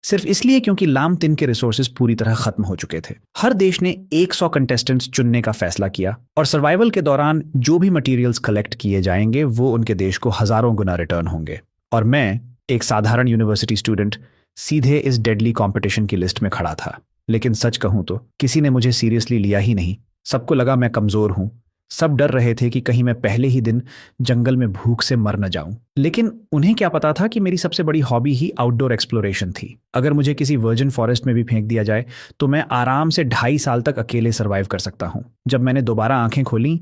सिर्फ इसलिए क्योंकि लामतिन के रिसोर्सेज पूरी तरह खत्म हो चुके थे। हर देश ने 100 कंटेस्टेंट्स चुनने का फैसला किया और सर्वाइवल के दौरान जो भी मटेरियल्स कलेक्ट किए जाएंगे वो उनके देश को हजारों गुना रिटर्न होंगे। और मैं, एक साधारण यूनिवर्सिटी स्टूडेंट, सीधे इस डेडली कंपटीशन की लिस्ट में खड़ा था। लेकिन सच कहूं तो किसी ने मुझे सीरियसली लिया ही नहीं। सबको लगा मैं कमजोर हूं। सब डर रहे थे कि कहीं मैं पहले ही दिन जंगल में भूख से मर न जाऊं। लेकिन उन्हें क्या पता था कि मेरी सबसे बड़ी हॉबी ही आउटडोर एक्सप्लोरेशन थी। अगर मुझे किसी वर्जिन फॉरेस्ट में भी फेंक दिया जाए तो मैं आराम से 2.5 साल तक अकेले सर्वाइव कर सकता हूं। जब मैंने दोबारा आंखें खोली,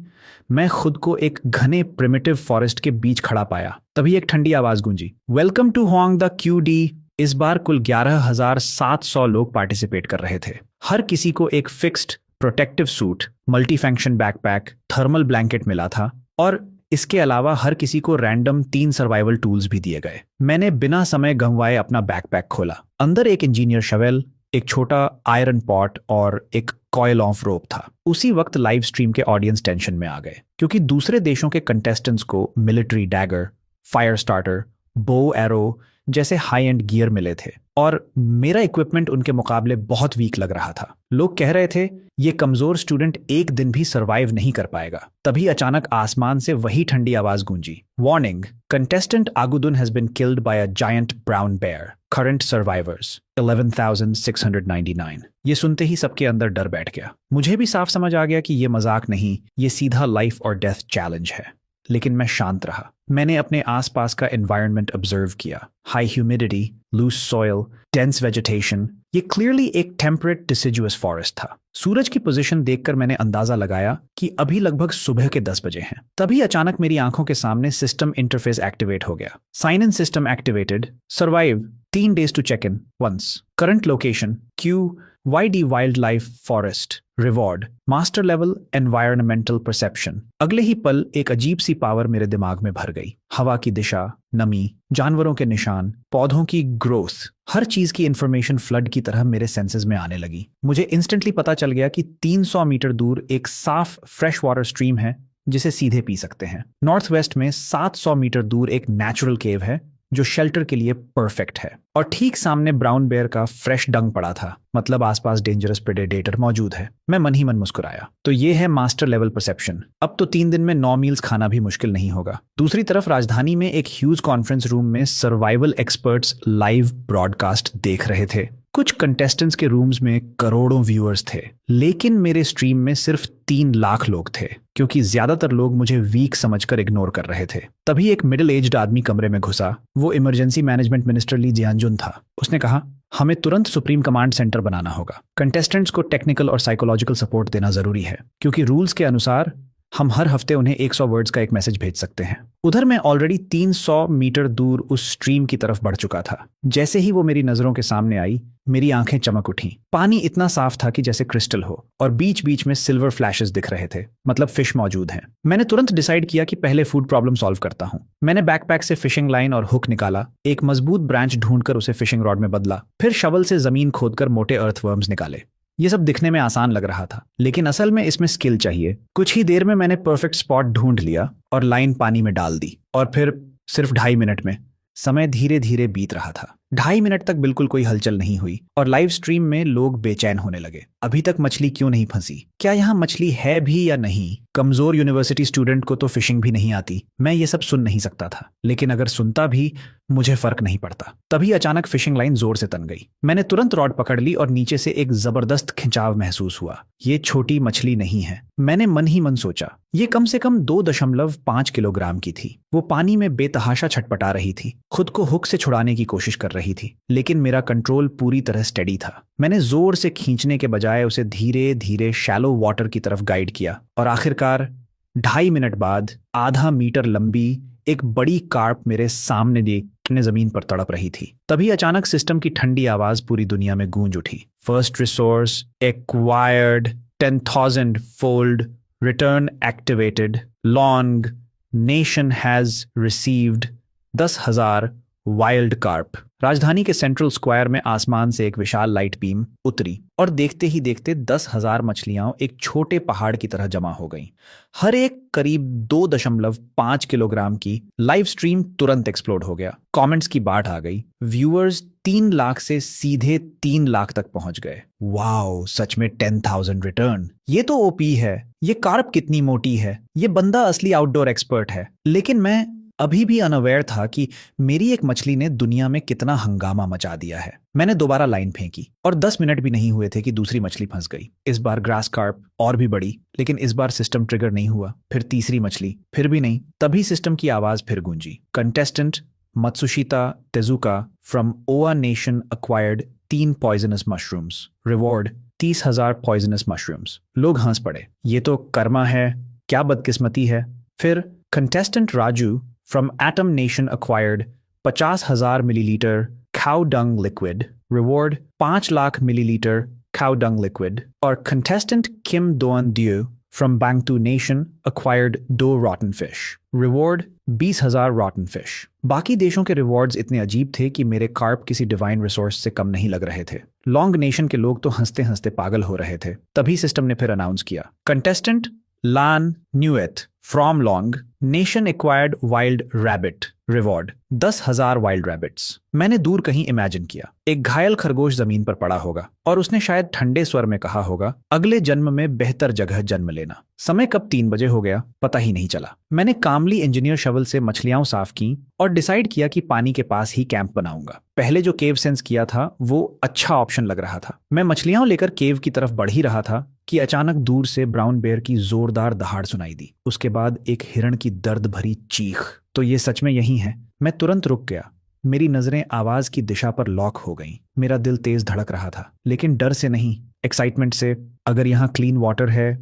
मैं खुद को एक घने प्रिमिटिव फॉरेस्ट के बीच खड़ा पाया। तभी एक ठंडी आवाज गूंजी, welcome to Hong the QD। इस बार कुल 11,700 लोग पार्टिसिपेट कर रहे थे। हर किसी को एक fixed protective suit, multi function backpack, thermal blanket मिला था और इसके अलावा हर किसी को रैंडम 3 सर्वाइवल टूल्स भी दिए गए। मैंने बिना समय गंवाए अपना बैकपैक खोला। अंदर एक इंजीनियर शवेल, एक छोटा आयरन पॉट और एक कॉयल ऑफ रोप था। उसी वक्त लाइव स्ट्रीम के ऑडियंस टेंशन में आ गए क्योंकि दूसरे देशों के कंटेस्टेंट्स को मिलिट्री डैगर, फायर स्टार्टर, बो एरो जैसे हाई एंड गियर मिले थे और मेरा इक्विपमेंट उनके मुकाबले बहुत वीक लग रहा था। लोग कह रहे थे ये कमजोर स्टूडेंट एक दिन भी सरवाइव नहीं कर पाएगा। तभी अचानक आसमान से वही ठंडी आवाज गूंजी, warning, contestant Agudun has been killed by a giant brown bear, current survivors 11,699। ये सुनते ही सबके अंदर डर बैठ गया। मुझे भी साफ समझ आ गया कि ये मजाक नहीं, ये सीधा लाइफ और डेथ चैलेंज है। लेकिन मैं शांत रहा। मैंने अपने आसपास का एनवायरनमेंट ऑब्जर्व किया। High humidity, loose soil, dense vegetation. ये क्लियरली एक टेम्परेट डिसिजुअस फॉरेस्ट था। सूरज की पोजीशन देखकर मैंने अंदाजा लगाया कि अभी लगभग सुबह के 10 बजे हैं। तभी अचानक मेरी आंखों के सामने सिस्टम इंटरफेस एक्टिवेट हो गया। Sign in system activated, survive 3 days to check in once, current location QYD wildlife forest, reward master level environmental perception। अगले ही पल एक अजीब सी पावर मेरे दिमाग में भर गई। हवा की दिशा, नमी, जानवरों के निशान, पौधों की ग्रोथ, हर चीज की इंफॉर्मेशन फ्लड की तरह मेरे सेंसेस में आने लगी। मुझे इंस्टेंटली पता चल गया कि 300 मीटर दूर एक साफ फ्रेश वाटर स्ट्रीम है जिसे सीधे पी सकते हैं। नॉर्थ वेस्ट में 700 मीटर दूर एक नेचुरल केव है जो शेल्टर के लिए परफेक्ट है। और ठीक सामने ब्राउन बेयर का फ्रेश डंग पड़ा था, मतलब आसपास डेंजरस प्रेडेटर मौजूद है। मैं मन ही मन मुस्कुराया। तो ये है मास्टर लेवल परसेप्शन। अब तो 3 दिन में 9 मील्स खाना भी मुश्किल नहीं होगा। दूसरी तरफ राजधानी में एक ह्यूज कॉन्फ्रेंस रूम में सर्वाइवल एक्सपर्ट्स लाइव ब्रॉडकास्ट देख रहे थे। कुछ कंटेस्टेंट्स के रूम्स में करोड़ों व्यूअर्स थे, लेकिन मेरे स्ट्रीम में सिर्फ 3 लाख लोग थे क्योंकि ज्यादातर लोग मुझे वीक समझकर इग्नोर कर रहे थे। तभी एक मिडिल एज्ड आदमी कमरे में घुसा। वो इमरजेंसी मैनेजमेंट मिनिस्टर ली जियानजुन था। उसने कहा, हमें तुरंत सुप्रीम कमांड सेंटर बनाना होगा। कंटेस्टेंट्स को टेक्निकल और साइकोलॉजिकल सपोर्ट देना जरूरी है क्योंकि रूल्स के अनुसार हम हर हफ्ते उन्हें 100 वर्ड्स का एक मैसेज भेज सकते हैं। उधर मैं ऑलरेडी 300 मीटर दूर उस स्ट्रीम की तरफ बढ़ चुका था। जैसे ही वो मेरी नजरों के सामने आई, मेरी आंखें चमक उठीं। पानी इतना साफ था कि जैसे क्रिस्टल हो और बीच बीच में सिल्वर फ्लैशेस दिख रहे थे, मतलब फिश मौजूद हैं। मैंने तुरंत डिसाइड किया कि पहले फूड प्रॉब्लम सॉल्व करता हूँ। मैंने बैकपैक से फिशिंग लाइन और हुक निकाला, एक मजबूत ब्रांच ढूंढकर उसे फिशिंग रॉड में बदला, फिर शवल से जमीन खोदकर मोटे अर्थवर्म्स निकाले। ये सब दिखने में आसान लग रहा था, लेकिन असल में इसमें स्किल चाहिए। कुछ ही देर में मैंने परफेक्ट स्पॉट ढूंढ लिया और लाइन पानी में डाल दी। और फिर सिर्फ 2.5 मिनट में समय धीरे धीरे बीत रहा था। 2.5 मिनट तक बिल्कुल कोई हलचल नहीं हुई और लाइव स्ट्रीम में लोग बेचैन होने लगे। अभी तक मछली क्यों नहीं फंसी? क्या यहाँ मछली है भी या नहीं? कमजोर यूनिवर्सिटी स्टूडेंट को तो फिशिंग भी नहीं आती। मैं ये सब सुन नहीं सकता था, लेकिन अगर सुनता भी मुझे फर्क नहीं पड़ता। तभी अचानक फिशिंग लाइन जोर से तन गई। मैंने तुरंत रॉड पकड़ ली और नीचे से एक जबरदस्त खिंचाव महसूस हुआ। ये छोटी मछली नहीं है, मैंने मन ही मन सोचा। ये कम से कम 2.5 किलोग्राम की थी। वो पानी में बेतहाशा छटपटा रही थी, खुद को हुक से छुड़ाने की कोशिश कर रही थी, लेकिन मेरा कंट्रोल पूरी तरह स्टेडी था। मैंने जोर से खींचने के बजाय उसे धीरे धीरे शैलो वाटर की तरफ गाइड किया और आखिरकार 2.5 मिनट बाद आधा मीटर लंबी एक बड़ी कार्प मेरे सामने देखने जमीन पर तड़प रही थी। तभी अचानक सिस्टम की ठंडी आवाज पूरी दुनिया में गूंज उठी। First resource acquired 10,000 fold, return activated, long, nation has received 10,000 wild carp. राजधानी के सेंट्रल स्क्वायर में आसमान से एक विशाल लाइट बीम उतरी और देखते ही देखते 10,000 मछलियां एक छोटे पहाड़ की तरह जमा हो गईं। हर एक करीब 2.5 किलोग्राम की। लाइव स्ट्रीम तुरंत एक्सप्लोड हो गया। कमेंट्स की बाढ़ आ गई। व्यूअर्स 3 लाख से सीधे 3 लाख तक पहुंच गए। वाओ, सच में 10,000 रिटर्न। ये तो ओपी है। ये कार्प कितनी मोटी है। ये बंदा असली आउटडोर एक्सपर्ट है। लेकिन मैं अभी भी अनअवेयर था कि मेरी एक मछली ने दुनिया में कितना हंगामा मचा दिया है। मैंने दोबारा लाइन फेंकी और 10 मिनट भी नहीं हुए थे कि दूसरी मछली फंस गई। इस बार ग्रास कार्प और भी बड़ी, लेकिन इस बार सिस्टम ट्रिगर नहीं हुआ। फिर तीसरी मछली, फिर भी नहीं। तभी सिस्टम की आवाज फिर गूंजी। कंटेस्टेंट मत्सुशिता तेजुका फ्रॉम ओआ nation acquired 3 poisonous mushrooms. Reward 30,000 poisonous mushrooms. लोग हंस पड़े। ये तो कर्मा है, क्या बदकिस्मती है। फिर contestant Raju from atom nation acquired 50,000 millilitre cow dung liquid, reward 5 lakh millilitre cow dung liquid, और contestant Kim Doan Dieu from Bangtu Nation acquired 2 rotten fish, reward 20,000 rotten fish। बाकी देशों के रिवॉर्ड्स इतने अजीब थे कि मेरे कार्प किसी डिवाइन रिसोर्स से कम नहीं लग रहे थे। लॉन्ग नेशन के लोग तो हंसते हंसते पागल हो रहे थे। तभी सिस्टम ने फिर अनाउंस किया, कंटेस्टेंट लान न्यूएथ from long nation acquired wild rabbit, reward 10,000 wild rabbits. मैंने दूर कहीं इमेजिन किया, एक घायल खरगोश जमीन पर पड़ा होगा और उसने शायद ठंडे स्वर में कहा होगा, अगले जन्म में बेहतर जगह जन्म लेना। समय कब 3 बजे हो गया पता ही नहीं चला। मैंने कामली इंजीनियर शवल से मछलियां साफ की और डिसाइड किया कि पानी के पास ही कैंप बनाऊंगा। पहले जो केव सेंस किया था वो अच्छा ऑप्शन लग रहा था। मैं मछलियां लेकर केव की तरफ बढ़ ही रहा था कि अचानक दूर से ब्राउन बेयर की जोरदार दहाड़ सुनाई दी। उसके बाद एक हिरण की दर्द भरी चीख। तो ये सच में यही है। मैं तुरंत रुक गया। मेरी नजरें आवाज की दिशा पर लॉक हो गईं। मेरा दिल तेज धड़क रहा था, लेकिन डर से नहीं, एक्साइटमेंट से। अगर यहाँ क्लीन वाटर है,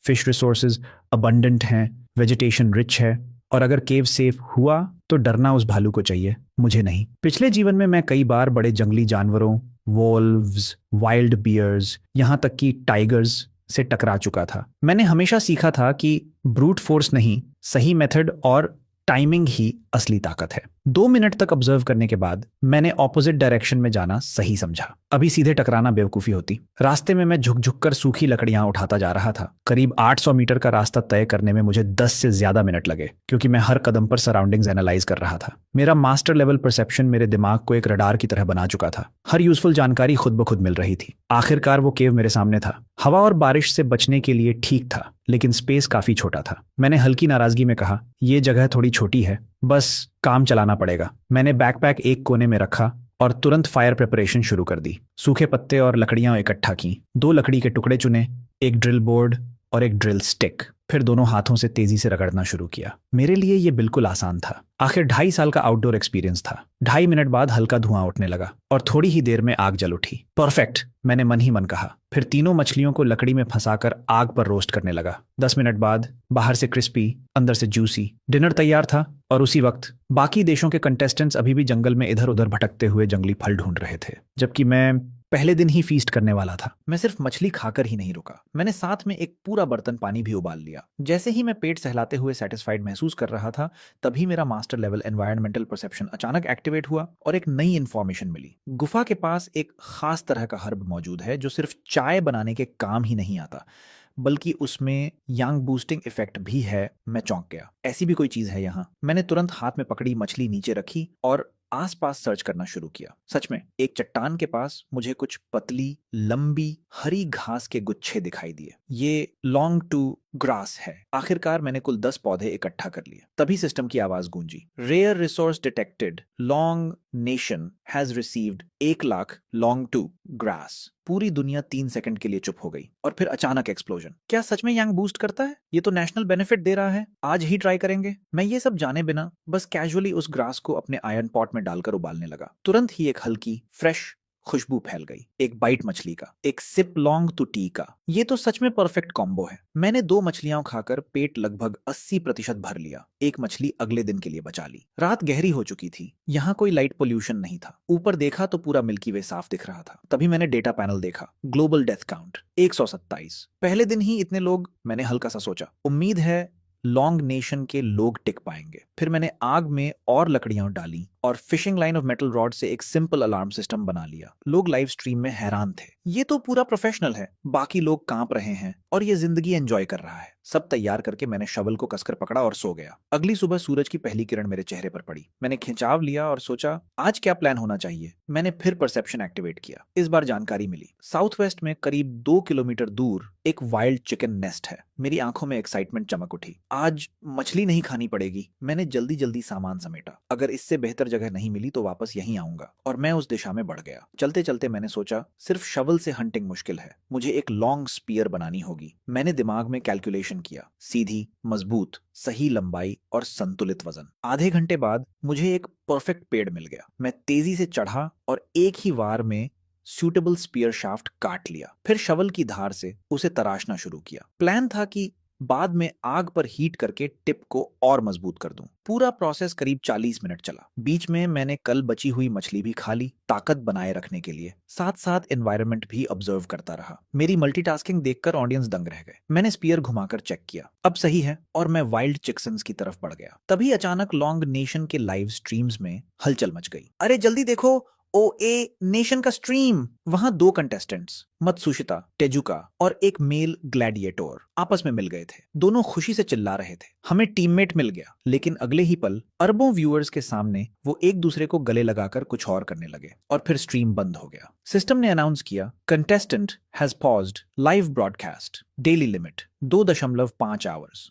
फिश रिसोर्सेज अबंडेंट हैं, वेजिटेशन रिच है, और अगर केव सेफ हुआ तो डरना उस भालू को चाहिए, मुझे नहीं। पिछले जीवन में मैं कई बार बड़े जंगली जानवरों, वोल्व्स, वाइल्ड बियर्स, यहाँ तक कि टाइगर्स से टकरा चुका था। मैंने हमेशा सीखा था कि ब्रूट फोर्स नहीं, सही मेथड और टाइमिंग ही असली ताकत है। 2 मिनट तक ऑब्जर्व करने के बाद मैंने ऑपोजिट डायरेक्शन में जाना सही समझा। अभी सीधे टकराना बेवकूफी होती। रास्ते में मैं झुक झुक कर सूखी लकड़ियां उठाता जा रहा था। करीब 800 मीटर का रास्ता तय करने में मुझे 10 से ज्यादा मिनट लगे, क्योंकि मैं हर कदम पर सराउंडिंग्स एनालाइज कर रहा था। मेरा मास्टर लेवल परसेप्शन मेरे दिमाग को एक रडार की तरह बना चुका था। हर यूजफुल जानकारी खुद ब खुद मिल रही थी। आखिरकार वो केव मेरे सामने था। हवा और बारिश से बचने के लिए ठीक था, लेकिन स्पेस काफी छोटा था। मैंने हल्की नाराजगी में कहा, ये जगह थोड़ी छोटी है, बस काम चलाना पड़ेगा। मैंने बैकपैक एक कोने में रखा और तुरंत फायर प्रिपरेशन शुरू कर दी। सूखे पत्ते और लकड़ियां इकट्ठा की, 2 लकड़ी के टुकड़े चुने, एक ड्रिल बोर्ड और एक ड्रिल स्टिक। फिर दोनों हाथों से तेजी से रगड़ना शुरू किया। मेरे लिए ये बिल्कुल आसान था। आखिर 2.5 साल का आउटडोर एक्सपीरियंस था। 2.5 मिनट बाद हल्का धुआं उठने लगा और थोड़ी ही देर में आग जल उठी। परफेक्ट, मैंने मन ही मन कहा। फिर तीनों मछलियों को लकड़ी में फंसाकर आग पर रोस्ट करने लगा। 10 मिनट बाद बाहर से क्रिस्पी, अंदर से जूसी डिनर तैयार था। और उसी वक्त बाकी देशों के कंटेस्टेंट्स अभी भी जंगल में इधर उधर भटकते हुए जंगली फल ढूंढ रहे थे, जबकि मैं पहले दिन ही फीस्ट करने वाला था। मैं सिर्फ मछली खाकर ही नहीं रुका, मैंने साथ में एक पूरा बर्तन पानी भी उबाल लिया। जैसे ही मैं पेट सहलाते हुए सेटिस्फाइड महसूस कर रहा था, तभी मेरा मास्टर लेवल एनवायरमेंटल परसेप्शन अचानक एक्टिवेट हुआ और एक नई इंफॉर्मेशन मिली। गुफा के पास एक खास तरह का हर्ब मौजूद है जो सिर्फ चाय बनाने के काम ही नहीं आता, बल्कि उसमें यांग बूस्टिंग इफेक्ट भी है। मैं चौंक गया, ऐसी भी कोई चीज है यहाँ। मैंने तुरंत हाथ में पकड़ी मछली नीचे रखी और आसपास सर्च करना शुरू किया। सच में एक चट्टान के पास मुझे कुछ पतली लंबी हरी घास के गुच्छे दिखाई दिए। ये लॉन्ग टू ग्रास है। आखिरकार मैंने कुल 10 पौधे इकट्ठा कर लिए। तभी सिस्टम की आवाज गूंजी, rare resource detected, long nation has received 1 lakh long to grass. पूरी दुनिया 3 सेकंड के लिए चुप हो गई और फिर अचानक एक्सप्लोजन। क्या सच में यांग बूस्ट करता है? ये तो नेशनल बेनिफिट दे रहा है, आज ही ट्राई करेंगे। मैं ये सब जाने बिना बस कैजुअली उस ग्रास को अपने आयरन पॉट में डालकर उबालने लगा। तुरंत ही एक हल्की फ्रेश खुशबू फैल गई। एक बाइट मछली का, एक सिप लॉन्ग टू टी का। ये तो सच में परफेक्ट कॉम्बो है। मैंने 2 मछलियां खाकर पेट लगभग 80% भर लिया। एक मछली अगले दिन के लिए बचा ली। रात गहरी हो चुकी थी। यहाँ कोई लाइट पोल्यूशन नहीं था। ऊपर देखा तो पूरा मिल्की वे साफ दिख रहा था। तभी मैंने डेटा पैनल देखा। Global death count 127। पहले दिन ही इतने लोग? मैंने हल्का सा सोचा। उम्मीद है लॉन्ग नेशन के लोग टिक पाएंगे। फिर मैंने आग में और लकड़ियां डाली और fishing line of metal rod से एक सिंपल अलार्म सिस्टम बना लिया। लोग लाइव स्ट्रीम में हैरान थे, ये तो पूरा प्रोफेशनल है। बाकी लोग कांप रहे हैं और ये जिंदगी एंजॉय कर रहा है। सब तैयार करके मैंने शवल को कसकर पकड़ा और सो गया। अगली सुबह सूरज की पहली किरण मेरे चेहरे पर पड़ी। मैंने खिंचाव लिया और सोचा आज क्या प्लान होना चाहिए। मैंने फिर परसेप्शन एक्टिवेट किया। इस बार जानकारी मिली, साउथ वेस्ट में करीब 2 किलोमीटर दूर एक वाइल्ड चिकन नेस्ट है। मेरी आंखों में एक्साइटमेंट चमक उठी। आज मछली नहीं खानी पड़ेगी। मैंने जल्दी जल्दी सामान समेटा। अगर इससे बेहतर जगह नहीं मिली तो वापस यहीं आऊंगा, और मैं उस दिशा में बढ़ गया। चलते चलते मैंने सोचा सिर्फ शवल से हंटिंग मुश्किल है, मुझे एक लॉन्ग स्पीयर बनानी होगी। मैंने दिमाग में कैलकुलेशन किया, सीधी, मजबूत, सही लंबाई और संतुलित वजन। आधे घंटे बाद मुझे एक परफेक्ट पेड़ मिल गया। मैं तेजी से चढ़ा और एक ही वार में सूटेबल स्पीयर शाफ्ट काट लिया। फिर शवल की धार से उसे तराशना शुरू किया। प्लान था कि बाद में आग पर हीट करके टिप को और मजबूत कर दूं। पूरा प्रोसेस करीब 40 मिनट चला। बीच में मैंने कल बची हुई मछली भी खा ली, ताकत बनाए रखने के लिए। साथ साथ एनवायरनमेंट भी ऑब्जर्व करता रहा। मेरी मल्टीटास्किंग देखकर ऑडियंस दंग रह गए। मैंने स्पीयर घुमाकर चेक किया, अब सही है, और मैं वाइल्ड चिकन्स की तरफ बढ़ गया। तभी अचानक लॉन्ग नेशन के लाइव स्ट्रीम्स में हलचल मच गई। अरे जल्दी देखो, OA नेशन का स्ट्रीम। वहां 2 कंटेस्टेंट्स, मत्सुशिता टेजुका और एक मेल ग्लैडिएटोर, आपस में मिल गए थे। दोनों खुशी से चिल्ला रहे थे, हमें टीममेट मिल गया। लेकिन अगले ही पल अरबों व्यूअर्स के सामने वो एक दूसरे को गले लगाकर कुछ और करने लगे, और फिर स्ट्रीम बंद हो गया। सिस्टम ने अनाउंस किया, contestant has paused live broadcast, daily limit 2.5 hours.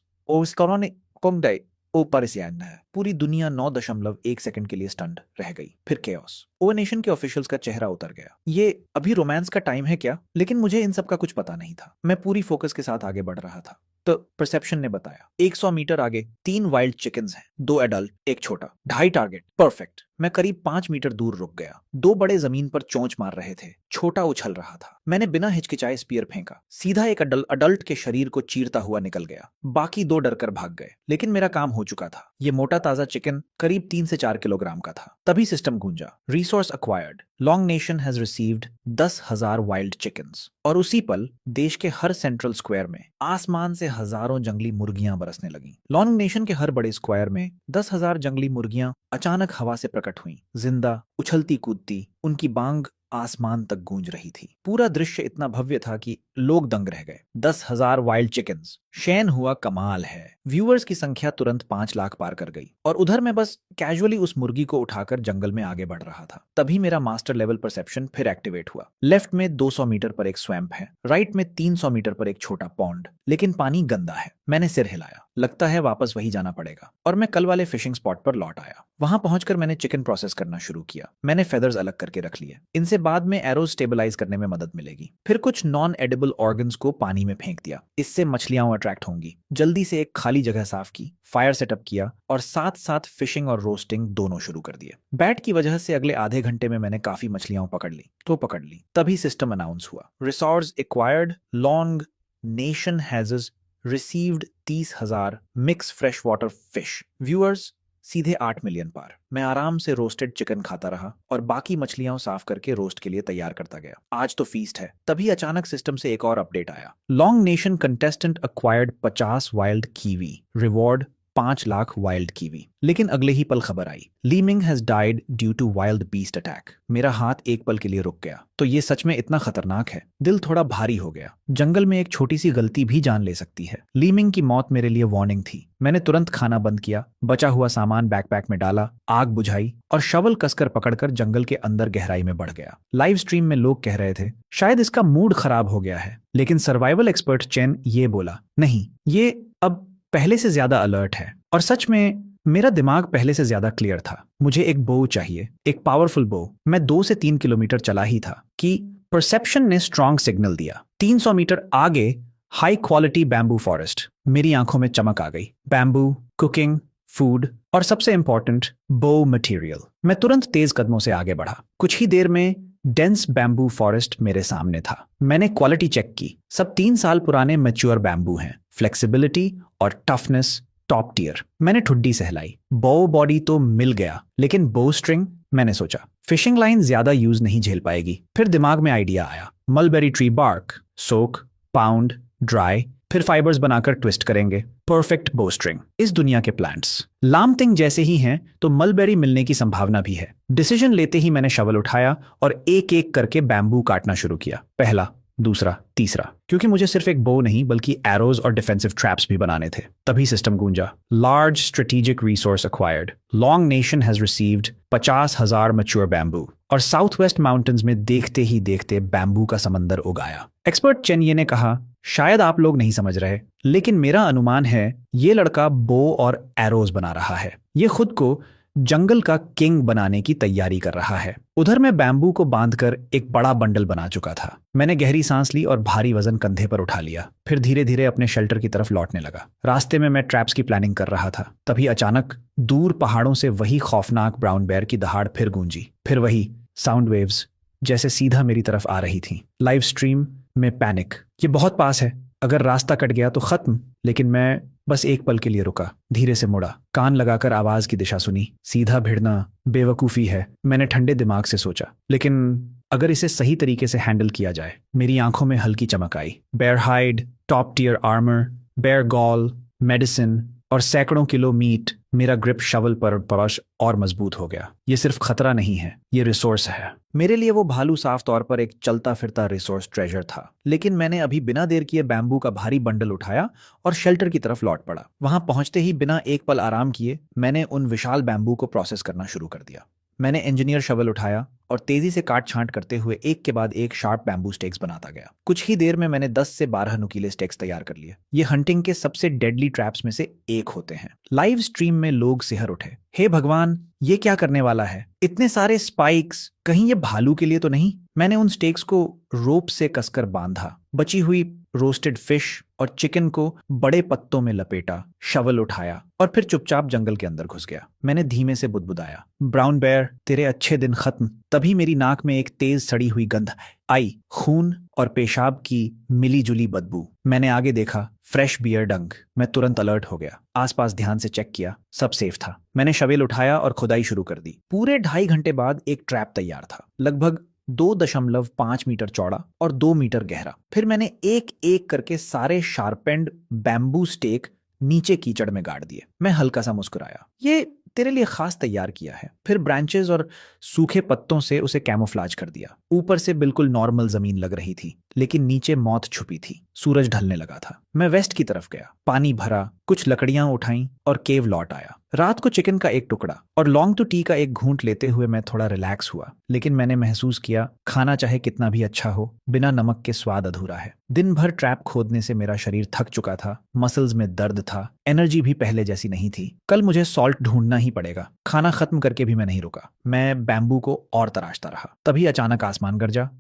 ओ परेशान है। पूरी दुनिया 9.1 सेकंड के लिए स्टंड रह गई। फिर केओस। ओ नेशन के ऑफिशियल्स का चेहरा उतर गया। ये अभी रोमांस का टाइम है क्या? लेकिन मुझे इन सब का कुछ पता नहीं था। मैं पूरी फोकस के साथ आगे बढ़ रहा था। तो परसेप्शन ने बताया 100 मीटर आगे 3 वाइल्ड चिकन्स हैं, 2 एडल्ट, एक छोटा। 2.5 टारगेट, परफेक्ट। मैं करीब 5 मीटर दूर रुक गया। 2 बड़े जमीन पर चोंच मार रहे थे, छोटा उछल रहा था। मैंने बिना हिचकिचाए स्पीयर फेंका, सीधा एक अडल्ट के शरीर को चीरता हुआ निकल गया। बाकी 2 डरकर भाग गए, लेकिन मेरा काम हो चुका था। ये मोटा ताजा चिकन करीब 3 से 4 किलोग्राम का था। तभी सिस्टम गूंजा, resource acquired, long nation has received 10,000 wild chickens. और उसी पल देश के हर सेंट्रल स्क्वायर में आसमान से हजारों जंगली मुर्गियां बरसने लगी। लॉन्ग नेशन के हर बड़े स्क्वायर में 10,000 जंगली मुर्गियां अचानक हवा से प्रकट हुई, जिंदा, उछलती कूदती। उनकी बांग आसमान तक गूंज रही थी। पूरा दृश्य इतना भव्य था कि लोग दंग रह गए। 10,000 वाइल्ड चिकन्स, शैन हुआ कमाल है। व्यूअर्स की संख्या तुरंत 5 लाख पार कर गई। और उधर मैं बस कैजुअली उस मुर्गी को उठाकर जंगल में आगे बढ़ रहा था। तभी मेरा मास्टर लेवल परसेप्शन फिर एक्टिवेट हुआ। लेफ्ट में 200 मीटर पर एक स्वैम्प है, राइट में 300 मीटर पर एक छोटा पॉन्ड, लेकिन पानी गंदा है। मैंने सिर हिलाया, लगता है वापस वही जाना पड़ेगा। और मैं कल वाले फिशिंग स्पॉट पर लौट आया। वहां पहुंचकर मैंने चिकन प्रोसेस करना शुरू किया। मैंने फेदर्स अलग करके रख लिए, इनसे बाद में एरोज स्टेबलाइज करने में मदद मिलेगी। फिर कुछ नॉन एडिबल ऑर्गन्स को पानी में फेंक दिया, इससे मछलियां अट्रैक्ट होंगी। जल्दी से एक खाली जगह साफ की, फायर सेटअप किया और साथ साथ फिशिंग और रोस्टिंग दोनों शुरू कर दिए। बैट की वजह से अगले आधे घंटे में मैंने काफी मछलियां पकड़ ली। तभी सिस्टम अनाउंस हुआ, resource acquired, long nation has received 30,000 mix fresh water fish. Viewers सीधे 8 मिलियन पार। मैं आराम से रोस्टेड चिकन खाता रहा और बाकी मछलियां साफ करके रोस्ट के लिए तैयार करता गया। आज तो फीस्ट है। तभी अचानक सिस्टम से एक और अपडेट आया, long nation contestant acquired 50 wild kiwi, reward 5 lakh wild kiwi. लेकिन अगले ही पल खबर आई, Leeming has died due to wild beast attack. मेरा हाथ एक पल के लिए रुक गया। तो ये सच में इतना खतरनाक है? दिल थोड़ा भारी हो गया। जंगल में एक छोटी सी गलती भी जान ले सकती है। लीमिंग की मौत मेरे लिए वार्निंग थी। मैंने तुरंत खाना बंद किया, बचा हुआ सामान बैकपैक में डाला, आग बुझाई और शवल कसकर पकड़कर जंगल के अंदर गहराई में बढ़ गया। लाइव स्ट्रीम में लोग कह रहे थे शायद इसका मूड खराब हो गया है, लेकिन सर्वाइवल एक्सपर्ट चेन ये बोला, नहीं, ये अब पहले से ज्यादा अलर्ट है। और सच में मेरा दिमाग पहले से ज्यादा क्लियर था। मुझे एक बो चाहिए, एक पावरफुल बो। मैं 2 से 3 किलोमीटर चला ही था कि परसेप्शन ने स्ट्रॉन्ग सिग्नल दिया। 300 मीटर आगे हाई क्वालिटी बैम्बू फॉरेस्ट। मेरी आंखों में चमक आ गई। बैम्बू, कुकिंग, फूड और सबसे इंपॉर्टेंट बो मटेरियल। मैं तुरंत तेज कदमों से आगे बढ़ा। कुछ ही देर में डेंस बैम्बू फॉरेस्ट मेरे सामने था। मैंने क्वालिटी चेक की, सब 3 साल पुराने मैच्योर बैम्बू हैं। फ्लेक्सिबिलिटी और टफनेस टॉप टियर। मैंने ठुड्डी सहलाई। बो बॉडी तो मिल गया, लेकिन बो स्ट्रिंग, मैंने सोचा फिशिंग लाइन ज्यादा यूज नहीं झेल पाएगी। फिर दिमाग में आइडिया आया, मलबेरी ट्री बार्क, सोक, पाउंड, ड्राई, फिर फाइबर्स बनाकर ट्विस्ट करेंगे। Perfect bowstring. इस दुनिया के प्लांट्स लामतिंग जैसे ही हैं तो मलबेरी मिलने की संभावना भी है। डिसीजन लेते ही मैंने शवल उठाया और एक एक करके बैम्बू काटना शुरू किया। पहला, दूसरा, तीसरा, क्योंकि मुझे सिर्फ एक बो नहीं बल्कि एरोज और डिफेंसिव ट्रैप्स भी बनाने थे। तभी सिस्टम गूंजा, large strategic resource acquired, long nation has received 50,000 mature bamboo. और साउथ वेस्ट माउंटेन्स में देखते ही देखते बैम्बू का समंदर उगाया। एक्सपर्ट चेन ये ने कहा, शायद आप लोग नहीं समझ रहे, लेकिन मेरा अनुमान है ये लड़का बो और एरोज बना रहा है। ये खुद को जंगल का किंग बनाने की तैयारी कर रहा है। उधर मैं बैम्बू को बांधकर एक बड़ा बंडल बना चुका था। मैंने गहरी सांस ली और भारी वजन कंधे पर उठा लिया। फिर धीरे धीरे अपने शेल्टर की तरफ लौटने लगा। रास्ते में मैं ट्रैप्स की प्लानिंग कर रहा था। तभी अचानक दूर पहाड़ों से वही खौफनाक ब्राउन बेयर की दहाड़ फिर गूंजी। फिर वही साउंड वेव्स जैसे सीधा मेरी तरफ आ रही थी। लाइव स्ट्रीम में पैनिक, ये बहुत पास है, अगर रास्ता कट गया तो खत्म। लेकिन मैं बस एक पल के लिए रुका, धीरे से मुड़ा, कान लगाकर आवाज की दिशा सुनी। सीधा भिड़ना बेवकूफी है, मैंने ठंडे दिमाग से सोचा, लेकिन अगर इसे सही तरीके से हैंडल किया जाए। मेरी आंखों में हल्की चमक आई। Bear hide, top tier armour, bear gall, medicine और सैकड़ों किलो मीट। मेरा ग्रिप शवल पर परश और मजबूत हो गया। ये सिर्फ खतरा नहीं है, ये रिसोर्स है। मेरे लिए वो भालू साफ तौर पर एक चलता फिरता रिसोर्स ट्रेजर था। लेकिन मैंने अभी बिना देर किए बैम्बू का भारी बंडल उठाया और शेल्टर की तरफ लौट पड़ा। वहां पहुंचते ही बिना एक पल आराम किए मैंने उन विशाल बैम्बू को प्रोसेस करना शुरू कर दिया। मैंने इंजीनियर शवल उठाया और तेजी से काट छांट करते हुए एक के बाद एक शार्प बैम्बू स्टेक्स बनाता गया। कुछ ही देर में मैंने 10 से 12 नुकीले स्टेक्स तैयार कर लिए। ये हंटिंग के सबसे डेडली ट्रैप्स में से एक होते हैं। लाइव स्ट्रीम में लोग सिहर उठे, हे भगवान, ये क्या करने वाला है? इतने सारे स्पाइक्स, कहीं ये भालू के लिए तो नहीं? मैंने उन स्टेक्स को रोप से कसकर बांधा, बची हुई रोस्टेड फिश और चिकन को बड़े पत्तों में लपेटा, शवल उठाया और फिर चुपचाप जंगल के अंदर घुस गया। मैंने धीमे से बुदबुदाया, ब्राउन बेयर, तेरे अच्छे दिन खत्म। तभी मेरी नाक में एक तेज सड़ी हुई गंध आई, खून और पेशाब की मिली जुली बदबू। मैंने आगे देखा, फ्रेश बियर डंग। मैं तुरंत अलर्ट हो गया, आसपास ध्यान से चेक किया, सब सेफ था। मैंने शवेल उठाया और खुदाई शुरू कर दी। पूरे 2.5 घंटे बाद एक ट्रैप तैयार था, लगभग 2.5 मीटर चौड़ा और 2 मीटर गहरा। फिर मैंने एक एक करके सारे शार्पेंड बैम्बू स्टेक नीचे कीचड़ में गाड़ दिए। मैं हल्का सा मुस्कुराया, ये तेरे लिए खास तैयार किया है। फिर ब्रांचेस और सूखे पत्तों से उसे कैमोफ्लाज कर दिया। ऊपर से बिल्कुल नॉर्मल जमीन लग रही थी, लेकिन नीचे मौत छुपी थी। सूरज ढलने लगा था। मैं वेस्ट की तरफ गया, पानी भरा, कुछ लकड़ियां उठाई और केव लौट आया। रात को चिकन का एक टुकड़ा और लॉन्ग टू टी का एक घूंट लेते हुए मैं थोड़ा रिलैक्स हुआ। लेकिन मैंने महसूस किया, खाना चाहे कितना भी अच्छा हो, बिना नमक के स्वाद अधूरा है। दिन भर ट्रैप खोदने से मेरा शरीर थक चुका था, मसल्स में दर्द था, एनर्जी भी पहले जैसी नहीं थी। कल मुझे सॉल्ट ढूंढना ही पड़ेगा। खाना खत्म करके भी मैं नहीं रुका। मैं बैम्बू को और तराशता रहा। तभी अचानक आसमान गरजा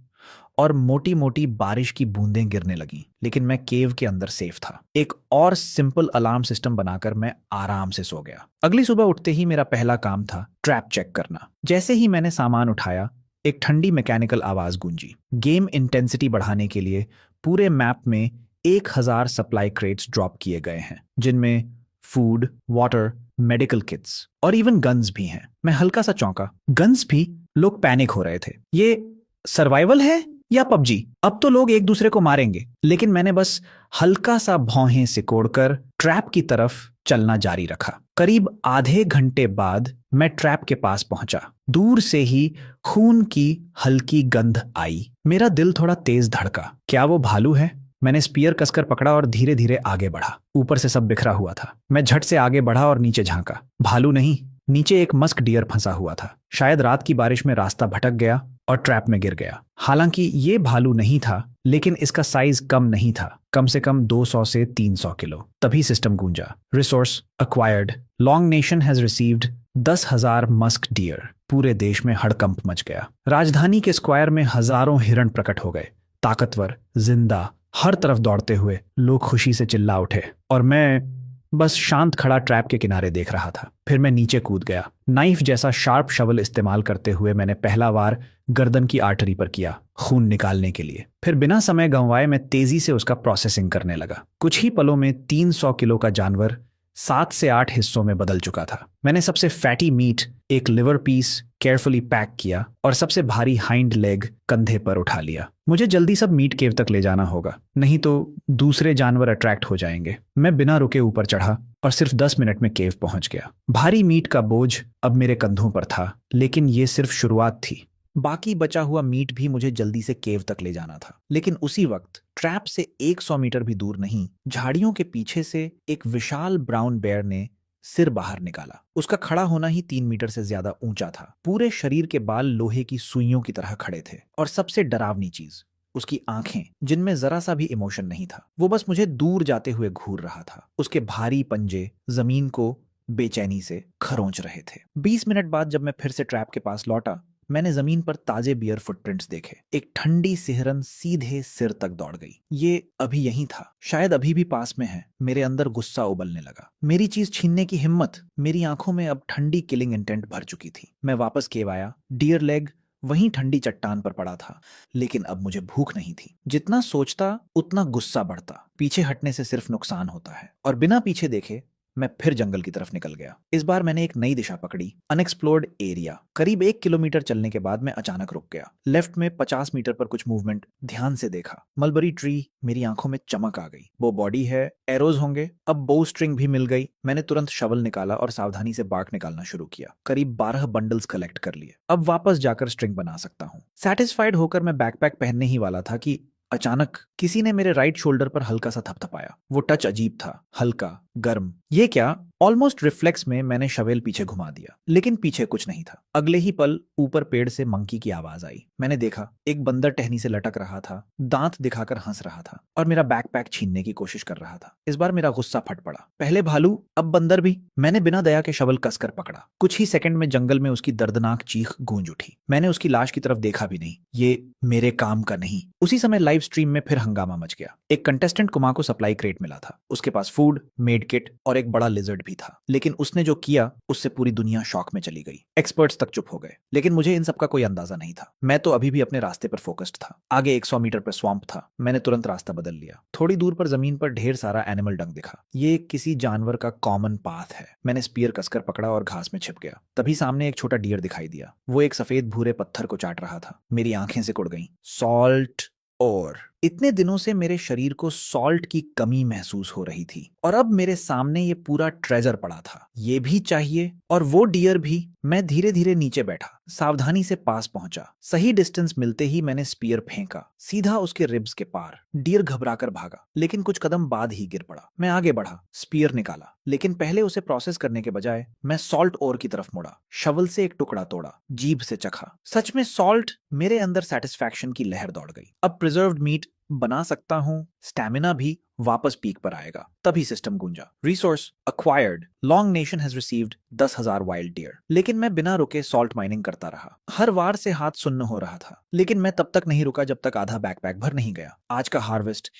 और मोटी मोटी बारिश की बूंदें गिरने लगीं। लेकिन मैं केव के अंदर सेफ था। एक और सिंपल अलार्म सिस्टम बनाकर मैं आराम से सो गया। अगली सुबह उठते ही मेरा पहला काम था ट्रैप चेक करना। जैसे ही मैंने सामान उठाया, एक ठंडी मैकेनिकल आवाज गूंजी। गेम इंटेंसिटी बढ़ाने के लिए पूरे मैप में 1000 सप्लाई क्रेट्स ड्रॉप किए गए हैं, जिनमें फूड, वाटर, मेडिकल किट्स और इवन गन्स भी हैं। मैं हल्का सा चौंका। गन्स भी? लोग पैनिक हो रहे थे। ये सर्वाइवल है या पबजी? अब तो लोग एक दूसरे को मारेंगे। लेकिन मैंने बस हल्का सा भौहें सिकोड़कर ट्रैप की तरफ चलना जारी रखा। करीब आधे घंटे बाद मैं ट्रैप के पास पहुंचा। दूर से ही खून की हल्की गंध आई। मेरा दिल थोड़ा तेज धड़का। क्या वो भालू है? मैंने स्पीयर कसकर पकड़ा और धीरे धीरे आगे बढ़ा। ऊपर से सब बिखरा हुआ था। मैं झट से आगे बढ़ा और नीचे झांका। भालू नहीं, नीचे एक मस्क डियर फंसा हुआ था। शायद रात की बारिश में रास्ता भटक गया और ट्रैप में गिर गया। हालांकि ये भालू नहीं था, लेकिन इसका साइज कम नहीं था, कम से कम 200 से 300 किलो। तभी सिस्टम गूंजा, resource acquired, long nation has received 10,000 musk deer. पूरे देश में हड़कंप मच गया। राजधानी के स्क्वायर में हजारों हिरण प्रकट हो गए, ताकतवर, जिंदा, हर तरफ दौड़ते हुए। लोग खुशी से चिल्ला उठे और मैं बस शांत खड़ा ट्रैप के किनारे देख रहा था। फिर मैं नीचे कूद गया। नाइफ जैसा शार्प शवल इस्तेमाल करते हुए मैंने पहला वार गर्दन की आर्टरी पर किया, खून निकालने के लिए। फिर बिना समय गंवाए मैं तेजी से उसका प्रोसेसिंग करने लगा। कुछ ही पलों में 300 किलो का जानवर 7 से 8 हिस्सों में बदल चुका था। मैंने सबसे फैटी मीट, एक लिवर पीस केयरफुली पैक किया और सबसे भारी हाइंड लेग कंधे पर उठा लिया। मुझे जल्दी सब मीट केव तक ले जाना होगा, नहीं तो दूसरे जानवर अट्रैक्ट हो जाएंगे। मैं बिना रुके ऊपर चढ़ा और सिर्फ 10 मिनट में केव पहुंच गया। भारी मीट का बोझ अब मेरे कंधों पर था, लेकिन ये सिर्फ शुरुआत थी। बाकी बचा हुआ मीट भी मुझे जल्दी से केव तक ले जाना था। लेकिन उसी वक्त ट्रैप से 100 मीटर भी दूर नहीं, झाड़ियों के पीछे से एक विशाल ब्राउन बेयर ने सिर बाहर निकाला। उसका खड़ा होना ही 3 मीटर से ज्यादा ऊंचा था। पूरे शरीर के बाल लोहे की सुइयों की तरह खड़े थे और सबसे डरावनी चीज, उसकी आंखें, जिनमें जरा सा भी इमोशन नहीं था। वो बस मुझे दूर जाते हुए घूर रहा था। उसके भारी पंजे जमीन को बेचैनी से खरोंच रहे थे। 20 मिनट बाद जब मैं फिर से ट्रैप के पास लौटा, मैंने जमीन पर ताजे बियर फुटप्रिंट्स देखे। एक ठंडी सिहरन सीधे सिर तक दौड़ गई। ये अभी यहीं था, शायद अभी भी पास में है। मेरे अंदर गुस्सा उबलने लगा। मेरी चीज छीनने की हिम्मत। मेरी आंखों में अब ठंडी किलिंग इंटेंट भर चुकी थी। मैं वापस केव आया। डियर लेग वहीं ठंडी चट्टान पर पड़ा था, लेकिन अब मुझे भूख नहीं थी। जितना सोचता उतना गुस्सा बढ़ता। पीछे हटने से सिर्फ नुकसान होता है। और बिना पीछे देखे मैं फिर जंगल की तरफ निकल गया। इस बार मैंने एक नई दिशा पकड़ी, अनएक्सप्लोर्ड एरिया। करीब 1 किलोमीटर चलने के बाद मैं अचानक रुक गया। लेफ्ट में 50 मीटर पर कुछ मूवमेंट ध्यान से देखा। Mulberry tree. मेरी आंखों में चमक आ गई। वो बॉडी है, एरोज होंगे। अब बो स्ट्रिंग भी मिल गई। मैंने तुरंत शवल निकाला और सावधानी से बार्क निकालना शुरू किया। करीब 12 बंडल्स कलेक्ट कर लिए। अब वापस जाकर स्ट्रिंग बना सकता हूँ। सेटिस्फाइड होकर मैं बैकपैक पहनने ही वाला था कि अचानक किसी ने मेरे राइट शोल्डर पर हल्का सा थपथपाया। वो टच अजीब था, हल्का, गर्म। ये क्या? ऑलमोस्ट रिफ्लेक्स में मैंने शवेल पीछे घुमा दिया, लेकिन पीछे कुछ नहीं था। अगले ही पल ऊपर पेड़ से मंकी की आवाज आई। मैंने देखा, एक बंदर टहनी से लटक रहा था, दांत दिखाकर हंस रहा था और मेरा बैकपैक छीनने की कोशिश कर रहा था। इस बार मेरा गुस्सा फट पड़ा। पहले भालू, अब बंदर भी। मैंने बिना दया के शवल कसकर पकड़ा। कुछ ही सेकंड में जंगल में उसकी दर्दनाक चीख गूंज उठी। मैंने उसकी लाश की तरफ देखा भी नहीं। ये मेरे काम का नहीं। उसी समय लाइव स्ट्रीम में फिर हंगामा मच गया। एक कंटेस्टेंट कुमार को सप्लाई क्रेट मिला था। उसके पास फूड, मेड किट और एक बड़ा लिजर्ड भी था। लेकिन उसने जो किया उससे पूरी दुनिया शॉक में चली गई। एक्सपर्ट्स तक चुप हो गए। लेकिन मुझे इन सब का कोई अंदाजा नहीं था। मैं तो अभी भी अपने रास्ते पर फोकस्ड था। आगे 100 मीटर पर स्वैम्प था। मैंने तुरंत रास्ता बदल लिया। थोड़ी दूर पर जमीन पर ढेर सारा एनिमल डंग दिखा। ये किसी जानवर का कॉमन पाथ है। मैंने स्पीयर कसकर पकड़ा और घास में छिप गया। तभी सामने एक छोटा डियर दिखाई दिया। वो एक सफेद भूरे पत्थर को चाट रहा था। मेरी आंखें सिकुड़ गईं। सॉल्ट और इतने दिनों से मेरे शरीर को सॉल्ट की कमी महसूस हो रही थी और अब मेरे सामने ये पूरा ट्रेजर पड़ा था। ये भी चाहिए और वो डियर भी। मैं धीरे धीरे नीचे बैठा, सावधानी से पास पहुंचा। सही डिस्टेंस मिलते ही मैंने स्पीयर फेंका, सीधा उसके रिब्स के पार। डियर घबराकर भागा, लेकिन कुछ कदम बाद ही गिर पड़ा। मैं आगे बढ़ा, स्पीयर निकाला, लेकिन पहले उसे प्रोसेस करने के बजाय मैं सॉल्ट ओर की तरफ मुड़ा। शवल से एक टुकड़ा तोड़ा, जीभ से चखा। सच में सॉल्ट। मेरे अंदर सेटिस्फैक्शन की लहर दौड़ गई। अब प्रिजर्व्ड मीट बना सकता हूं, स्टैमिना भी वापस पीक पर आएगा। तभी सिस्टम गूंजा, resource acquired, long nation has received 10,000 wild deer. लेकिन मैं बिना रुके सॉल्ट माइनिंग करता रहा। हर वार से हाथ सुन्न हो रहा था, लेकिन मैं तब तक नहीं रुका जब तक आधा बैकपैक भर नहीं गया। आज का हार्वेस्ट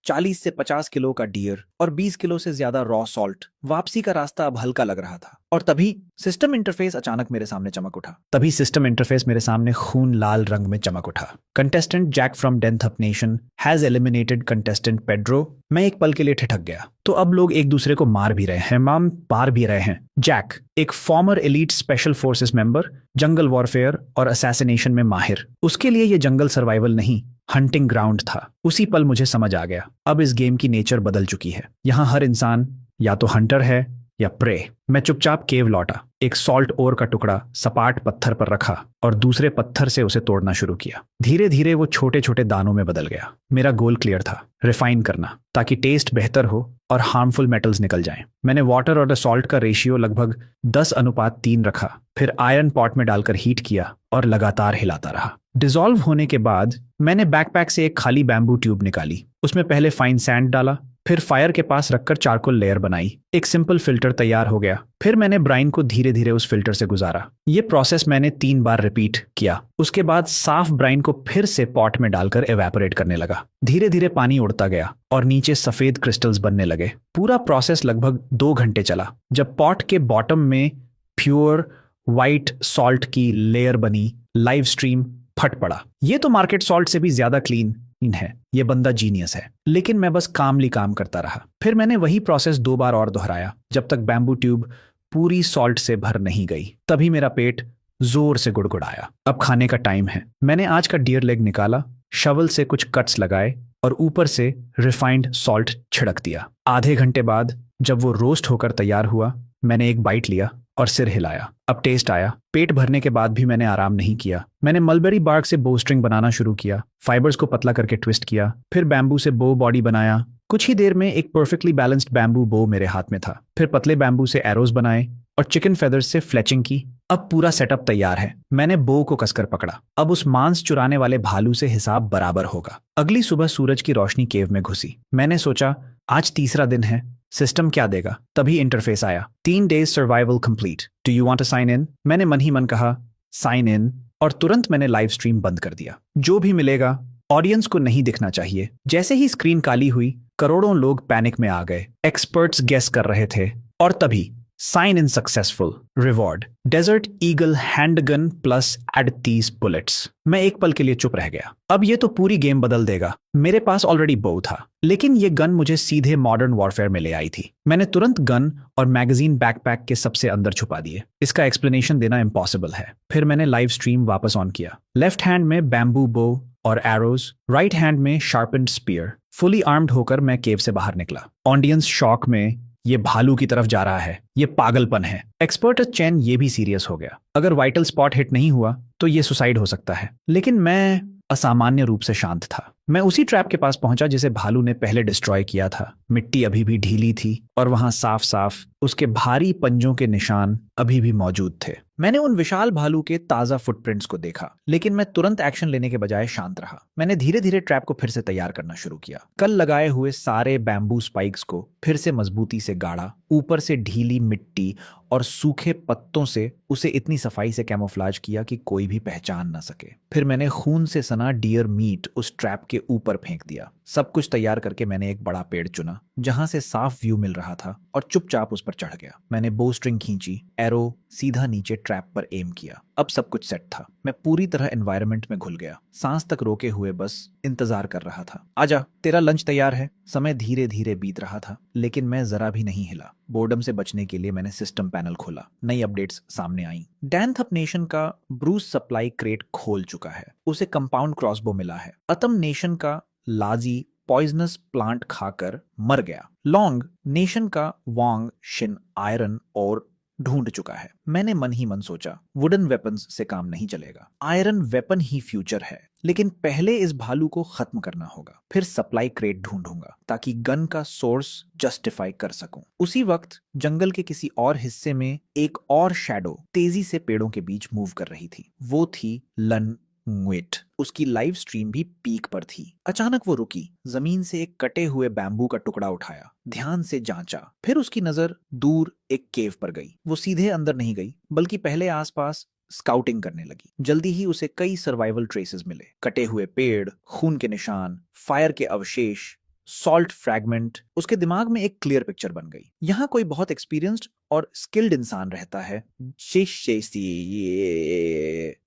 40 से 50 किलो का डियर और 20 किलो से ज्यादा रॉ सॉल्ट। वापसी का रास्ता अब हल्का लग रहा था। और तभी सिस्टम इंटरफेस अचानक मेरे सामने चमक उठा। खून लाल रंग में चमक उठा। कंटेस्टेंट जैक फ्रॉम डेंथअप nation has eliminated contestant Pedro. मैं एक पल के लिए ठिठक गया। तो अब लोग एक दूसरे को मार भी रहे हैं, मार भी रहे हैं। जैक, एक farmer elite special forces member, जंगल वॉरफेयर और असैसिनेशन में माहिर। उसके लिए ये जंगल सर्वाइवल नहीं, हंटिंग ग्राउंड था। उसी पल मुझे समझ आ गया, अब इस गेम की नेचर बदल चुकी है। यहाँ हर इंसान या तो हंटर है या प्रे। मैं चुपचाप केव लौटा, एक सॉल्ट ओर का टुकड़ा सपाट पत्थर पर रखा और दूसरे पत्थर से उसे तोड़ना शुरू किया। धीरे धीरे वो छोटे छोटे दानों में बदल गया। मेरा गोल क्लियर था, रिफाइन करना, ताकि टेस्ट बेहतर हो और हार्मफुल मेटल्स निकल जाएं। मैंने वाटर और सॉल्ट का रेशियो लगभग 10:3 रखा, फिर आयरन पॉट में डालकर हीट किया और लगातार हिलाता रहा। डिसॉल्व होने के बाद मैंने बैकपैक से एक खाली बैम्बू ट्यूब निकाली। उसमें पहले फाइन सैंड डाला, फिर फायर के पास रखकर चारकोल लेयर बनाई। एक सिंपल फिल्टर तैयार हो गया। फिर मैंने ब्राइन को धीरे धीरे उस फिल्टर से गुजारा। ये प्रोसेस मैंने 3 बार रिपीट किया। उसके बाद साफ ब्राइन को फिर से पॉट में डालकर एवेपोरेट करने लगा। धीरे धीरे पानी उड़ता गया और नीचे सफेद क्रिस्टल्स बनने लगे। पूरा प्रोसेस लगभग 2 घंटे चला। जब पॉट के बॉटम में प्योर व्हाइट सॉल्ट की लेयर बनी, लाइव स्ट्रीम फट पड़ा। ये तो मार्केट सॉल्ट से भी ज्यादा क्लीन, है, ये बंदा जीनियस है। लेकिन मैं बस कामली काम करता रहा। फिर मैंने वही प्रोसेस 2 बार और दोहराया, जब तक बैम्बू ट्यूब पूरी सॉल्ट से भर नहीं गई। तभी मेरा पेट जोर से गुड़गुड़ाया। अब खाने का टाइम है। मैंने आज का डियर लेग निकाला, शवल से कुछ कट्स लगाए और ऊपर से रिफाइंड सॉल्ट छिड़क दिया। आधे घंटे बाद जब वो रोस्ट होकर तैयार हुआ, मैंने एक बाइट लिया और सिर हिलाया। अब टेस्ट आया। पेट भरने के बाद भी मैंने आराम नहीं किया। मैंने मलबेरी बार्क से बो स्ट्रिंग बनाना शुरू किया, फाइबर्स को पतला करके ट्विस्ट किया, फिर बैम्बू से बो बॉडी बनाया। कुछ ही देर में एक परफेक्टली बैलेंस्ड बैम्बू बो मेरे हाथ में था। फिर पतले बैम्बू से एरोज बनाए और चिकन फेदर्स से फ्लेचिंग की। अब पूरा सेटअप तैयार है। मैंने बो को कसकर पकड़ा। अब उस मांस चुराने वाले भालू से हिसाब बराबर होगा। अगली सुबह सूरज की रोशनी केव में घुसी। मैंने सोचा आज तीसरा दिन है, सिस्टम क्या देगा। तभी इंटरफेस आया, 3 days survival complete, do you want to sign in. मैंने मन ही मन कहा साइन इन और तुरंत मैंने लाइव स्ट्रीम बंद कर दिया। जो भी मिलेगा ऑडियंस को नहीं दिखना चाहिए। जैसे ही स्क्रीन काली हुई, करोड़ों लोग पैनिक में आ गए। एक्सपर्ट्स गेस कर रहे थे और तभी sign in successful, reward Desert Eagle handgun plus add 30 bullets. मैं एक पल के लिए चुप रह गया। अब ये तो पूरी गेम बदल देगा। मेरे पास ऑलरेडी बो था, लेकिन ये गन मुझे सीधे मॉडर्न वॉरफेयर में ले आई थी। मैंने तुरंत गन और मैगजीन बैकपैक के सबसे अंदर छुपा दिए। इसका एक्सप्लेनेशन देना इम्पॉसिबल है। फिर मैंने लाइव स्ट्रीम वापस ऑन किया। लेफ्ट हैंड में बैम्बू बो और एरोज, राइट हैंड में शार्पेंड स्पीयर। फुली आर्म्ड होकर मैं केव से बाहर निकला। ऑडियंस शॉक में, ये भालू की तरफ जा रहा है, ये पागलपन है। एक्सपर्ट चैन ये भी सीरियस हो गया। अगर वाइटल स्पॉट हिट नहीं हुआ तो ये सुसाइड हो सकता है। लेकिन मैं असामान्य रूप से शांत था। मैं उसी ट्रैप के पास पहुंचा जिसे भालू ने पहले डिस्ट्रॉय किया था। मिट्टी अभी भी ढीली थी और वहां साफ साफ उसके भारी पंजों के निशान अभी भी मौजूद थे। मैंने उन विशाल भालू के ताजा फुटप्रिंट्स को देखा, लेकिन मैं तुरंत एक्शन लेने के बजाय शांत रहा। मैंने धीरे धीरे ट्रैप को फिर से तैयार करना शुरू किया। कल लगाए हुए सारे बैम्बू स्पाइक्स को फिर से मजबूती से गाड़ा, ऊपर से ढीली मिट्टी और सूखे पत्तों से उसे इतनी सफाई से कैमोफ्लाज किया कि कोई भी पहचान न सके। फिर मैंने खून से सना डियर मीट उस ट्रैप के ऊपर फेंक दिया। सब कुछ तैयार करके मैंने एक बड़ा पेड़ चुना जहां से साफ व्यू मिल रहा था और चुपचाप उस पर चढ़ गया। मैंने बो स्ट्रिंग खींची, एरो सीधा नीचे ट्रैप पर एम किया। अब सब कुछ सेट था। मैं पूरी तरह एनवायरनमेंट में घुल गया, सांस तक रोके हुए बस इंतजार कर रहा था। आजा, तेरा लंच तैयार है। समय धीरे धीरे बीत रहा था, लेकिन मैं जरा भी नहीं हिला। बोर्डम से बचने के लिए मैंने सिस्टम पैनल खोला। नई अपडेट्स सामने आई। डैनथप नेशन का ब्रूस सप्लाई क्रेट खोल चुका है। उसे कंपाउंड क्रॉसबो मिला है। अतम नेशन का लाजी पॉइजनस प्लांट खाकर मर गया। लॉन्ग नेशन का वांग शिन आयरन और ढूंढ चुका है। मैंने मन ही मन सोचा, वुडन वेपन्स से काम नहीं चलेगा, आयरन वेपन ही फ्यूचर है। लेकिन पहले इस भालू को खत्म करना होगा, फिर सप्लाई क्रेट ढूंढूंगा ताकि गन का सोर्स जस्टिफाई कर सकूं। उसी वक्त जंगल के किसी और हिस्से में एक और शैडो तेजी से पेड़ों के बीच मूव कर रही थी। वो थी लन न्गुएट। उसकी लाइव स्ट्रीम भी पीक पर थी। अचानक वो रुकी, जमीन से एक कटे हुए बैम्बू का टुकड़ा उठाया, ध्यान से जांचा। फिर उसकी नजर दूर एक केव पर गई। वो सीधे अंदर नहीं गई, बल्कि पहले आसपास स्काउटिंग करने लगी। जल्दी ही उसे कई सर्वाइवल ट्रेसेस मिले, कटे हुए पेड़, खून के निशान, फायर के अवशेष, सॉल्ट फ्रैगमेंट। उसके दिमाग में एक क्लियर पिक्चर बन गई। यहाँ कोई बहुत एक्सपीरियंस्ड और स्किल्ड इंसान रहता है।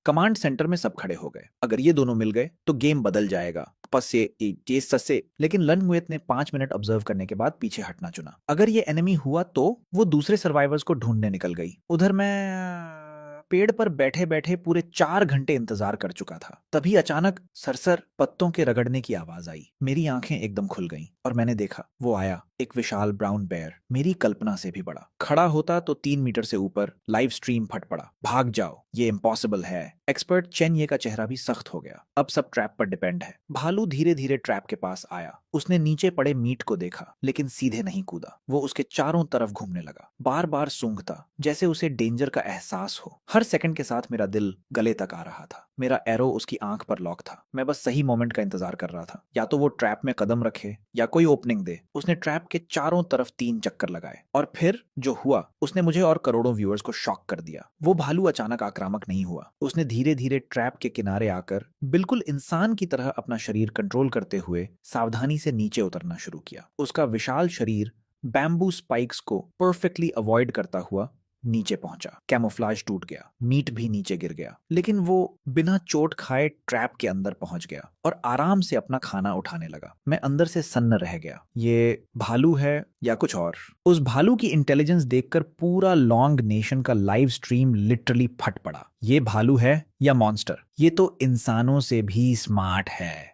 कमांड सेंटर में सब खड़े हो गए। अगर ये दोनों मिल गए तो गेम बदल जाएगा। ससे। लेकिन लनगुएत ने 5 मिनट ऑब्जर्व करने के बाद पीछे हटना चुना। अगर ये एनिमी हुआ तो वो दूसरे सर्वाइवर्स को ढूंढने निकल गई। उधर मैं पेड़ पर बैठे बैठे पूरे 4 घंटे इंतजार कर चुका था। तभी अचानक सरसर पत्तों के रगड़ने की आवाज आई। मेरी आंखें एकदम खुल गईं और मैंने देखा, वो आया, एक विशाल ब्राउन बेयर, मेरी कल्पना से भी बड़ा। खड़ा होता तो 3 मीटर से ऊपर। लाइव स्ट्रीम फट पड़ा। भाग जाओ, ये इम्पॉसिबल है। एक्सपर्ट चेन्ये का चेहरा भी सख्त हो गया। अब सब ट्रैप पर डिपेंड है। भालू धीरे धीरे ट्रैप के पास आया। उसने नीचे पड़े मीट को देखा, लेकिन सीधे नहीं कूदा। वो उसके चारों तरफ घूमने लगा, बार बार सूंघता, जैसे उसे डेंजर का एहसास हो। हर सेकंड के साथ मेरा दिल गले तक आ रहा था। मेरा एरो उसकी आंख पर लॉक था। मैं बस सही मोमेंट का इंतजार कर रहा था, या तो वो ट्रैप में कदम रखे या कोई ओपनिंग दे। उसने ट्रैप के चारों तरफ 3 चक्कर लगाए और फिर जो हुआ, उसने मुझे और करोड़ों व्यूअर्स को शॉक कर दिया। वो भालू अचानक आक्रामक नहीं हुआ। उसने धीरे धीरे ट्रैप के किनारे आकर बिल्कुल इंसान की तरह अपना शरीर कंट्रोल करते हुए सावधानी से नीचे उतरना शुरू किया। उसका विशाल शरीर बैम्बू स्पाइक्स को परफेक्टली अवॉइड करता हुआ नीचे पहुंचा। कैमोफ्लाज टूट गया, मीट भी नीचे गिर गया, लेकिन वो बिना चोट खाए ट्रैप के अंदर पहुंच गया और आराम से अपना खाना उठाने लगा। मैं अंदर से सन्न रह गया। ये भालू है या कुछ और? उस भालू की इंटेलिजेंस देखकर पूरा लॉन्ग नेशन का लाइव स्ट्रीम लिटरली फट पड़ा। ये भालू है या मॉन्स्टर? ये तो इंसानों से भी स्मार्ट है।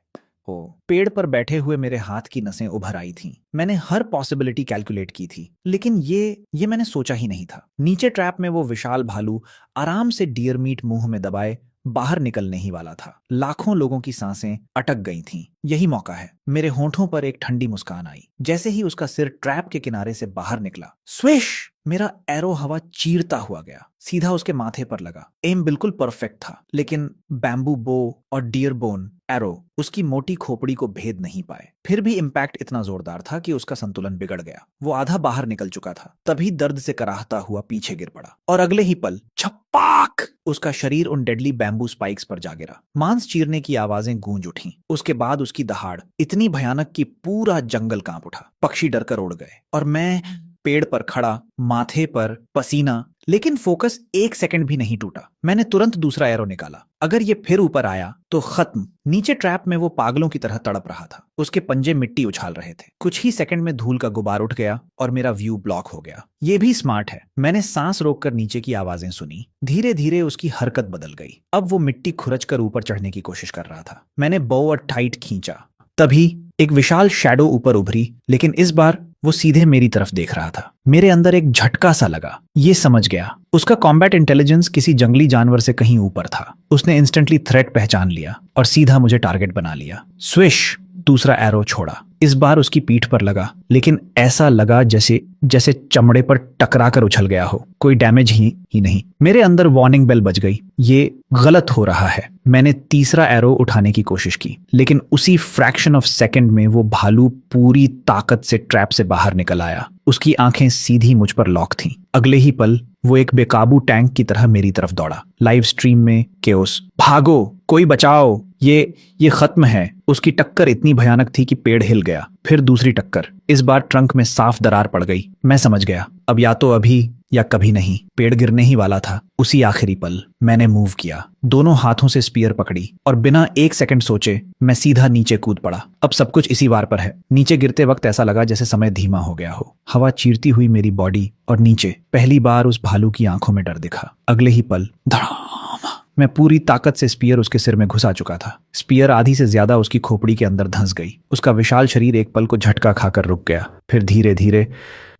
पेड़ पर बैठे हुए मेरे हाथ की नसें उभर आई थीं। मैंने हर पॉसिबिलिटी कैलकुलेट की थी, लेकिन ये मैंने सोचा ही नहीं था। नीचे ट्रैप में वो विशाल भालू आराम से डियर मीट मुंह में दबाए बाहर निकलने ही वाला था। लाखों लोगों की सांसें अटक गई थीं। यही मौका है। मेरे होंठों पर एक ठंडी मुस्कान आई जैसे ही उसका सिर ट्रैप के किनारे से बाहर निकला। स्विश! मेरा एरो हवा चीरता हुआ गया, सीधा उसके माथे पर लगा। एम बिल्कुल परफेक्ट था, लेकिन बैम्बू बो और डियर बोन एरो उसकी मोटी खोपड़ी को भेद नहीं पाए। फिर भी इम्पैक्ट इतना जोरदार था कि उसका संतुलन बिगड़ गया। वो आधा बाहर निकल चुका था, तभी दर्द से कराहता हुआ पीछे गिर पड़ा और अगले ही पल छपाक उसका शरीर उन डेडली बैम्बू स्पाइक्स पर जा गिरा। मांस चीरने की आवाजें गूंज उठीं। उसके बाद उसकी दहाड़ इतनी भयानक कि पूरा जंगल कांप उठा। पक्षी डरकर उड़ गए और मैं पेड़ पर खड़ा, माथे पर पसीना, लेकिन फोकस एक सेकंड भी नहीं टूटा। मैंने तुरंत दूसरा एरो निकाला। अगर ये फिर ऊपर आया तो खत्म। नीचे ट्रैप में वो पागलों की तरह तड़प रहा था। उसके पंजे मिट्टी उछाल रहे थे। कुछ ही सेकंड में धूल का गुबार उठ गया और मेरा व्यू ब्लॉक हो गया। ये भी स्मार्ट है। मैंने सांस रोककर नीचे की आवाजें सुनी। धीरे धीरे उसकी हरकत बदल गई। अब वो मिट्टी खुरच कर ऊपर चढ़ने की कोशिश कर रहा था। मैंने बो और टाइट खींचा। तभी एक विशाल शैडो ऊपर उभरी, लेकिन इस बार वो सीधे मेरी तरफ देख रहा था। मेरे अंदर एक झटका सा लगा। ये समझ गया, उसका कॉम्बैट इंटेलिजेंस किसी जंगली जानवर से कहीं ऊपर था। उसने इंस्टेंटली थ्रेट पहचान लिया और सीधा मुझे टारगेट बना लिया। स्विश! दूसरा एरो छोड़ा। इस बार उसकी पीठ पर लगा, लेकिन ऐसा लगा जैसे चमड़े पर टकरा कर उछल गया हो। कोई डैमेज ही नहीं। मेरे अंदर वार्निंग बेल बज गई। ये गलत हो रहा है। मैंने तीसरा एरो उठाने की कोशिश की, लेकिन उसी फ्रैक्शन ऑफ सेकंड में वो भालू पूरी ताकत से ट्रैप से बाहर निकल आया। उसकी आंखें सीधी मुझ पर लॉक थीं। अगले ही पल वो एक बेकाबू टैंक की तरह मेरी तरफ दौड़ा। लाइव स्ट्रीम में केओस। भागो, कोई बचाओ, ये खत्म है। उसकी टक्कर इतनी भयानक थी कि पेड़ हिल गया। फिर दूसरी टक्कर। इस बार ट्रंक में साफ दरार पड़ गई। मैं समझ गया, अब या तो अभी या कभी नहीं। पेड़ गिरने ही वाला था। उसी आखिरी पल मैंने मूव किया। दोनों हाथों से स्पीयर पकड़ी और बिना एक सेकंड सोचे मैं सीधा नीचे कूद पड़ा। अब सब कुछ इसी वार पर है। नीचे गिरते वक्त ऐसा लगा जैसे समय धीमा हो गया हो। हवा चीरती हुई मेरी बॉडी और नीचे पहली बार उस भालू की आंखों में डर दिखा। अगले ही पल धड़ाम! मैं पूरी ताकत से स्पीयर उसके सिर में घुसा चुका था। स्पीयर आधी से ज्यादा उसकी खोपड़ी के अंदर धंस गई। उसका विशाल शरीर एक पल को झटका खाकर रुक गया। फिर धीरे धीरे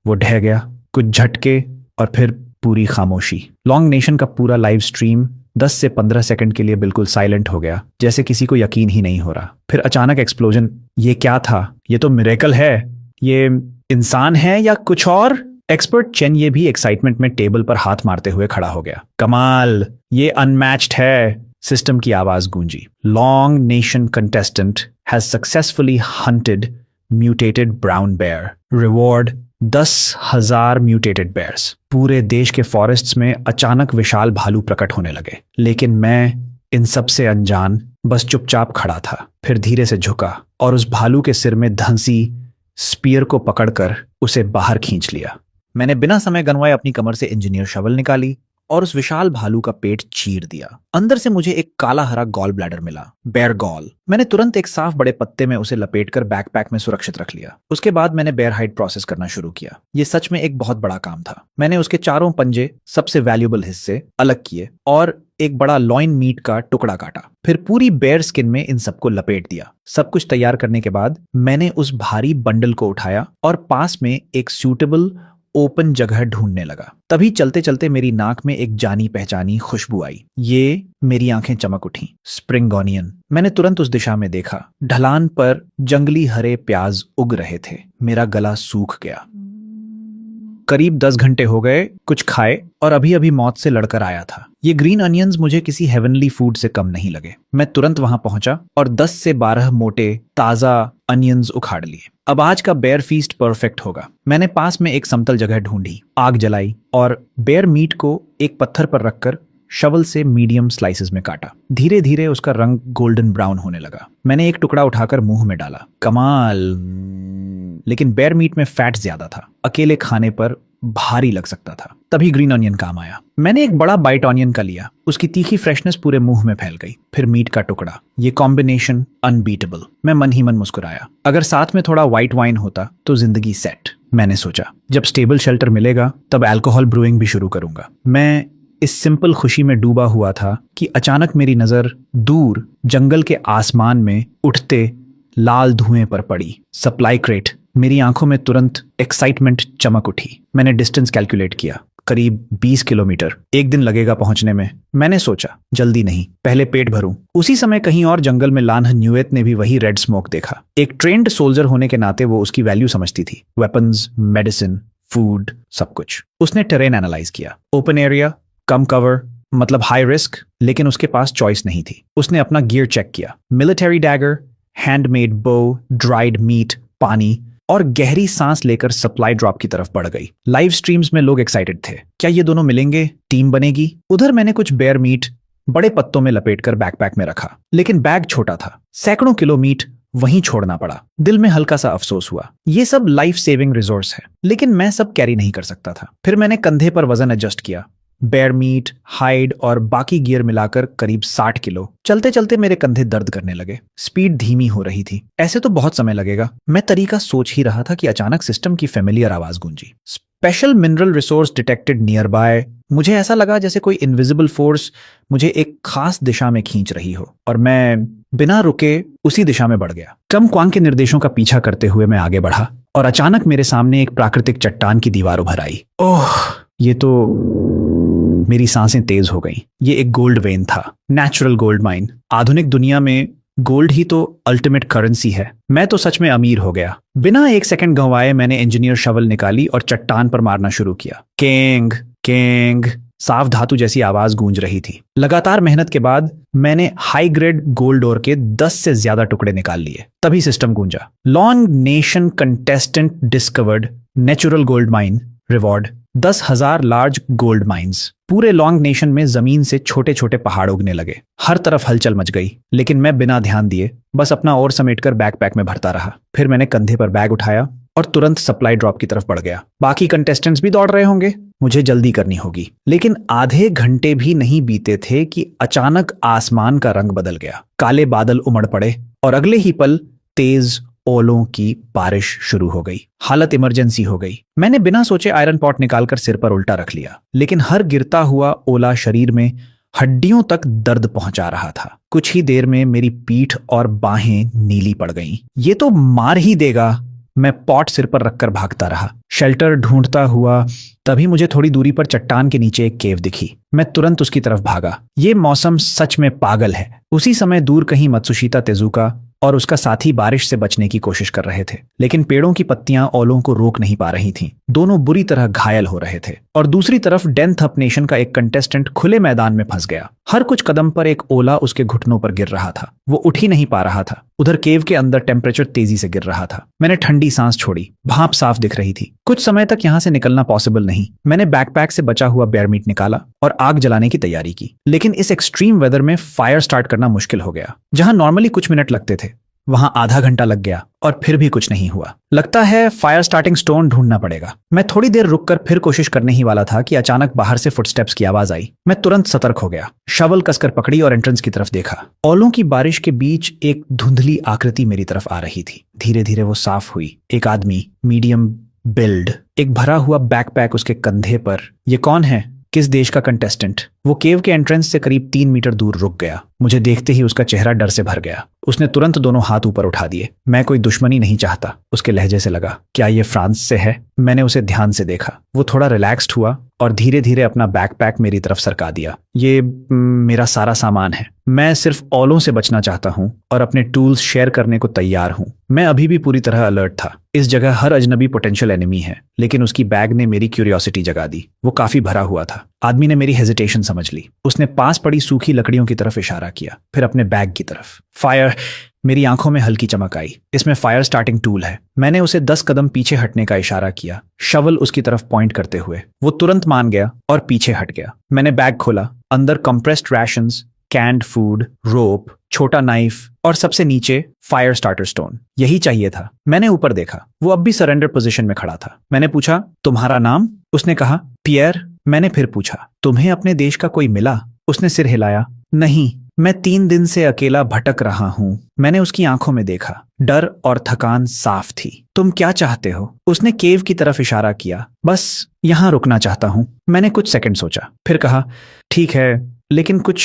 वो ढह गया। कुछ झटके और फिर पूरी खामोशी। लॉन्ग नेशन का पूरा लाइव स्ट्रीम 10 से 15 सेकंड के लिए बिल्कुल साइलेंट हो गया, जैसे किसी को यकीन ही नहीं हो रहा। फिर अचानक एक्सप्लोजन। ये क्या था? ये तो मिरेकल है। ये इंसान है या कुछ और? एक्सपर्ट चेन ये भी एक्साइटमेंट में टेबल पर हाथ मारते हुए खड़ा हो गया। कमाल, ये अनमैच्ड है। सिस्टम की आवाज गूंजी। Long nation contestant has successfully hunted mutated brown bear. Reward 10,000 mutated bears. पूरे देश के फॉरेस्ट्स में अचानक विशाल भालू प्रकट होने लगे, लेकिन मैं इन सब से अनजान बस चुपचाप खड़ा था। फिर धीरे से झुका और उस भालू के सिर में धंसी स्पीयर को पकड़कर उसे बाहर खींच लिया। मैंने बिना समय गंवाए अपनी कमर से इंजीनियर शवल निकाली और उस विशाल भालू का पेट चीर दिया। अंदर से मुझे एक काला हरा गॉल ब्लैडर मिला, बेयर गॉल। मैंने तुरंत एक साफ बड़े पत्ते में उसे लपेटकर बैकपैक में सुरक्षित रख लिया। उसके बाद मैंने बेयर हाइड प्रोसेस करना शुरू किया। ये सच में एक बहुत बड़ा काम था। मैंने उसके चारों पंजे, सबसे वैल्यूएबल हिस्से, अलग किए और एक बड़ा लॉइन मीट का टुकड़ा काटा। फिर पूरी बेयर स्किन में इन सबको लपेट दिया। सब कुछ तैयार करने के बाद मैंने उस भारी बंडल को उठाया और पास में एक सूटेबल ओपन जगह ढूंढने लगा। तभी चलते चलते मेरी नाक में एक जानी पहचानी खुशबू आई। ये मेरी आंखें चमक उठी। Spring onion. मैंने तुरंत उस दिशा में देखा। ढलान पर जंगली हरे प्याज उग रहे थे। मेरा गला सूख गया। करीब 10 घंटे हो गए कुछ खाए और अभी अभी मौत से लड़कर आया था। ये ग्रीन अनियंस मुझे किसी हेवनली फूड से कम नहीं लगे। मैं तुरंत वहां पहुंचा और 10 से 12 मोटे ताजा अनियंस उखाड़ लिए। अब आज का बेयर फीस्ट परफेक्ट होगा। मैंने पास में एक समतल जगह ढूंढी, आग जलाई और बेयर मीट को एक पत्थर पर रखकर शवल से मीडियम स्लाइसेस में काटा। धीरे धीरे उसका रंग गोल्डन ब्राउन होने लगा। मैंने एक टुकड़ा उठाकर मुंह में डाला। कमाल, लेकिन बेयर मीट में फैट ज्यादा था। अकेले खाने पर भारी लग सकता था। तभी ग्रीन ऑनियन काम आया। मैंने एक बड़ा बाइट ऑनियन का लिया। उसकी तीखी फ्रेशनेस पूरे मुंह में फैल गई। फिर मीट का टुकड़ा। ये कॉम्बिनेशन अनबीटेबल। मैं मन ही मन मुस्कुराया। अगर साथ में थोड़ा व्हाइट वाइन होता तो जिंदगी सेट। मैंने सोचा जब स्टेबल शेल्टर मिलेगा तब अल्कोहल ब्रूइंग भी शुरू करूंगा। मैं इस सिंपल खुशी में डूबा हुआ था कि अचानक मेरी नजर दूर जंगल के आसमान में उठते लाल धुएं पर पड़ी। Supply crate. मेरी आंखों में तुरंत एक्साइटमेंट चमक उठी। मैंने डिस्टेंस कैलकुलेट किया। करीब 20 किलोमीटर। एक दिन लगेगा पहुंचने में। मैंने सोचा जल्दी नहीं, पहले पेट भरूं। उसी समय कहीं और जंगल में लानह न्यूएत ने भी वही रेड स्मोक देखा। एक ट्रेंड सोल्जर होने के नाते वो उसकी वैल्यू समझती थी। वेपन्स, मेडिसिन, फूड, सब कुछ। उसने टेरेन एनालाइज किया। ओपन एरिया, कम कवर, मतलब हाई रिस्क, लेकिन उसके पास चॉइस नहीं थी। उसने अपना गियर चेक किया। मिलिट्री डैगर, हैंडमेड बो, ड्राइड मीट, पानी, और गहरी सांस लेकर सप्लाई ड्रॉप की तरफ बढ़ गई। लाइव स्ट्रीम्स में लोग एक्साइटेड थे। क्या ये दोनों मिलेंगे? टीम बनेगी? उधर मैंने कुछ बेयर मीट बड़े पत्तों में लपेटकर बैकपैक में रखा, लेकिन बैग छोटा था। सैकड़ों किलो मीट वहीं छोड़ना पड़ा। दिल में हल्का सा अफसोस हुआ। ये सब लाइफ सेविंग रिसोर्स है, लेकिन मैं सब कैरी नहीं कर सकता था। फिर मैंने कंधे पर वजन एडजस्ट किया। बेयर मीट, हाइड और बाकी गियर मिलाकर करीब 60 किलो। चलते चलते मेरे कंधे दर्द करने लगे। स्पीड धीमी हो रही थी। ऐसे तो बहुत समय लगेगा। मैं तरीका सोच ही रहा था कि अचानक सिस्टम की फेमिलियर आवाज गूंजी। Special mineral resource detected nearby. मुझे ऐसा लगा जैसे कोई इनविजिबल फोर्स मुझे एक खास दिशा में खींच रही हो, और मैं बिना रुके उसी दिशा में बढ़ गया। कम क्वांग के निर्देशों का पीछा करते हुए मैं आगे बढ़ा, और अचानक मेरे सामने एक प्राकृतिक चट्टान की दीवार उभर आई। ओह, ये तो मेरी सांसें तेज हो गईं। ये एक गोल्ड वेन था। Natural gold mine. आधुनिक दुनिया में गोल्ड ही तो अल्टीमेट करेंसी है। मैं तो सच में अमीर हो गया। बिना एक सेकंड गंवाए मैंने इंजीनियर शवल निकाली और चट्टान पर मारना शुरू किया। केंग केंग, साफ धातु जैसी आवाज गूंज रही थी। लगातार मेहनत के बाद मैंने हाई ग्रेड गोल्ड ओर के 10 से ज्यादा टुकड़े निकाल लिए। तभी सिस्टम गूंजा। Long nation contestant discovered natural gold mine reward 10,000 large gold mines. पूरे लॉन्ग नेशन में जमीन से छोटे छोटे पहाड़ उगने लगे। हर तरफ हलचल मच गई, लेकिन मैं बिना ध्यान दिए बस अपना और समेटकर बैकपैक में भरता रहा। फिर मैंने कंधे पर बैग उठाया और तुरंत सप्लाई ड्रॉप की तरफ बढ़ गया। बाकी कंटेस्टेंट्स भी दौड़ रहे होंगे, मुझे जल्दी करनी होगी। लेकिन आधे घंटे भी नहीं बीते थे कि अचानक आसमान का रंग बदल गया। काले बादल उमड़ पड़े और अगले ही पल तेज ओलों की बारिश शुरू हो गई। हालत इमरजेंसी हो गई। मैंने बिना सोचे आयरन पॉट निकालकर सिर पर उल्टा रख लिया, लेकिन हर गिरता हुआ ओला शरीर में हड्डियों तक दर्द पहुंचा रहा था। कुछ ही देर में मेरी पीठ और बाहें नीली पड़ गईं। ये तो मार ही देगा। मैं पॉट सिर पर रखकर भागता रहा, शेल्टर ढूंढता हुआ। तभी मुझे थोड़ी दूरी पर चट्टान के नीचे एक केव दिखी। मैं तुरंत उसकी तरफ भागा। ये मौसम सच में पागल है। उसी समय दूर कहीं मत्सुशिता तेजुका और उसका साथी बारिश से बचने की कोशिश कर रहे थे, लेकिन पेड़ों की पत्तियां ओलों को रोक नहीं पा रही थीं। दोनों बुरी तरह घायल हो रहे थे। और दूसरी तरफ डेंथ अप नेशन का एक कंटेस्टेंट खुले मैदान में फंस गया। हर कुछ कदम पर एक ओला उसके घुटनों पर गिर रहा था। वो उठ ही नहीं पा रहा था। उधर केव के अंदर टेम्परेचर तेजी से गिर रहा था। मैंने ठंडी सांस छोड़ी। भाप साफ दिख रही थी। कुछ समय तक यहां से निकलना पॉसिबल नहीं। मैंने बैकपैक से बचा हुआ बेयर मीट निकाला और आग जलाने की तैयारी की, लेकिन इस एक्सट्रीम वेदर में फायर स्टार्ट करना मुश्किल हो गया। जहां नॉर्मली कुछ मिनट लगते थे, वहां आधा घंटा लग गया और फिर भी कुछ नहीं हुआ। लगता है फायर स्टार्टिंग स्टोन ढूंढना पड़ेगा। मैं थोड़ी देर रुककर फिर कोशिश करने ही वाला था कि अचानक बाहर से फुटस्टेप्स की आवाज आई। मैं तुरंत सतर्क हो गया, शवल कसकर पकड़ी और एंट्रेंस की तरफ देखा। ओलों की बारिश के बीच एक धुंधली आकृति मेरी तरफ आ रही थी। धीरे धीरे वो साफ हुई। एक आदमी, मीडियम बिल्ड, एक भरा हुआ बैकपैक उसके कंधे पर। ये कौन है? किस देश का कंटेस्टेंट? वो केव के एंट्रेंस से करीब 3 मीटर दूर रुक गया। मुझे देखते ही उसका चेहरा डर से भर गया। उसने तुरंत दोनों हाथ ऊपर उठा दिए। मैं कोई दुश्मनी नहीं चाहता, उसके लहजे से लगा। क्या ये फ्रांस से है? मैंने उसे ध्यान से देखा। वो थोड़ा रिलैक्स्ड हुआ और धीरे धीरे अपना बैकपैक मेरी तरफ सरका दिया। ये मेरा सारा सामान है। मैं सिर्फ ओलों से बचना चाहता हूँ और अपने टूल्स शेयर करने को तैयार हूँ। मैं अभी भी पूरी तरह अलर्ट था। इस जगह हर अजनबी पोटेंशियल एनिमी है, लेकिन उसकी बैग ने मेरी क्यूरियोसिटी जगा दी। वो काफी भरा हुआ था। आदमी ने मेरी हेजिटेशन समझ ली। उसने पास पड़ी सूखी लकड़ियों की तरफ इशारा किया, फिर अपने बैग की तरफ। फायर! मेरी आंखों में हल्की चमक आई। इसमें फायर स्टार्टिंग टूल है। मैंने उसे 10 कदम पीछे हटने का इशारा किया, शवल उसकी तरफ पॉइंट करते हुए। वो तुरंत मान गया और पीछे हट गया। मैंने बैग खोला। अंदर कंप्रेस्ड रैशंस, कैंड फूड, रोप, छोटा नाइफ और सबसे नीचे फायर स्टार्टर स्टोन। यही चाहिए था। मैंने ऊपर देखा, वो अब भी सरेंडर पोजीशन में खड़ा था। मैंने पूछा, तुम्हारा नाम? उसने कहा, पियर। मैंने फिर पूछा, तुम्हें अपने देश का कोई मिला? उसने सिर हिलाया, नहीं, मैं 3 दिन से अकेला भटक रहा हूं। मैंने उसकी आंखों में देखा, डर और थकान साफ थी। तुम क्या चाहते हो? उसने केव की तरफ इशारा किया। बस यहां रुकना चाहता हूं। मैंने कुछ सेकंड सोचा, फिर कहा, ठीक है, लेकिन कुछ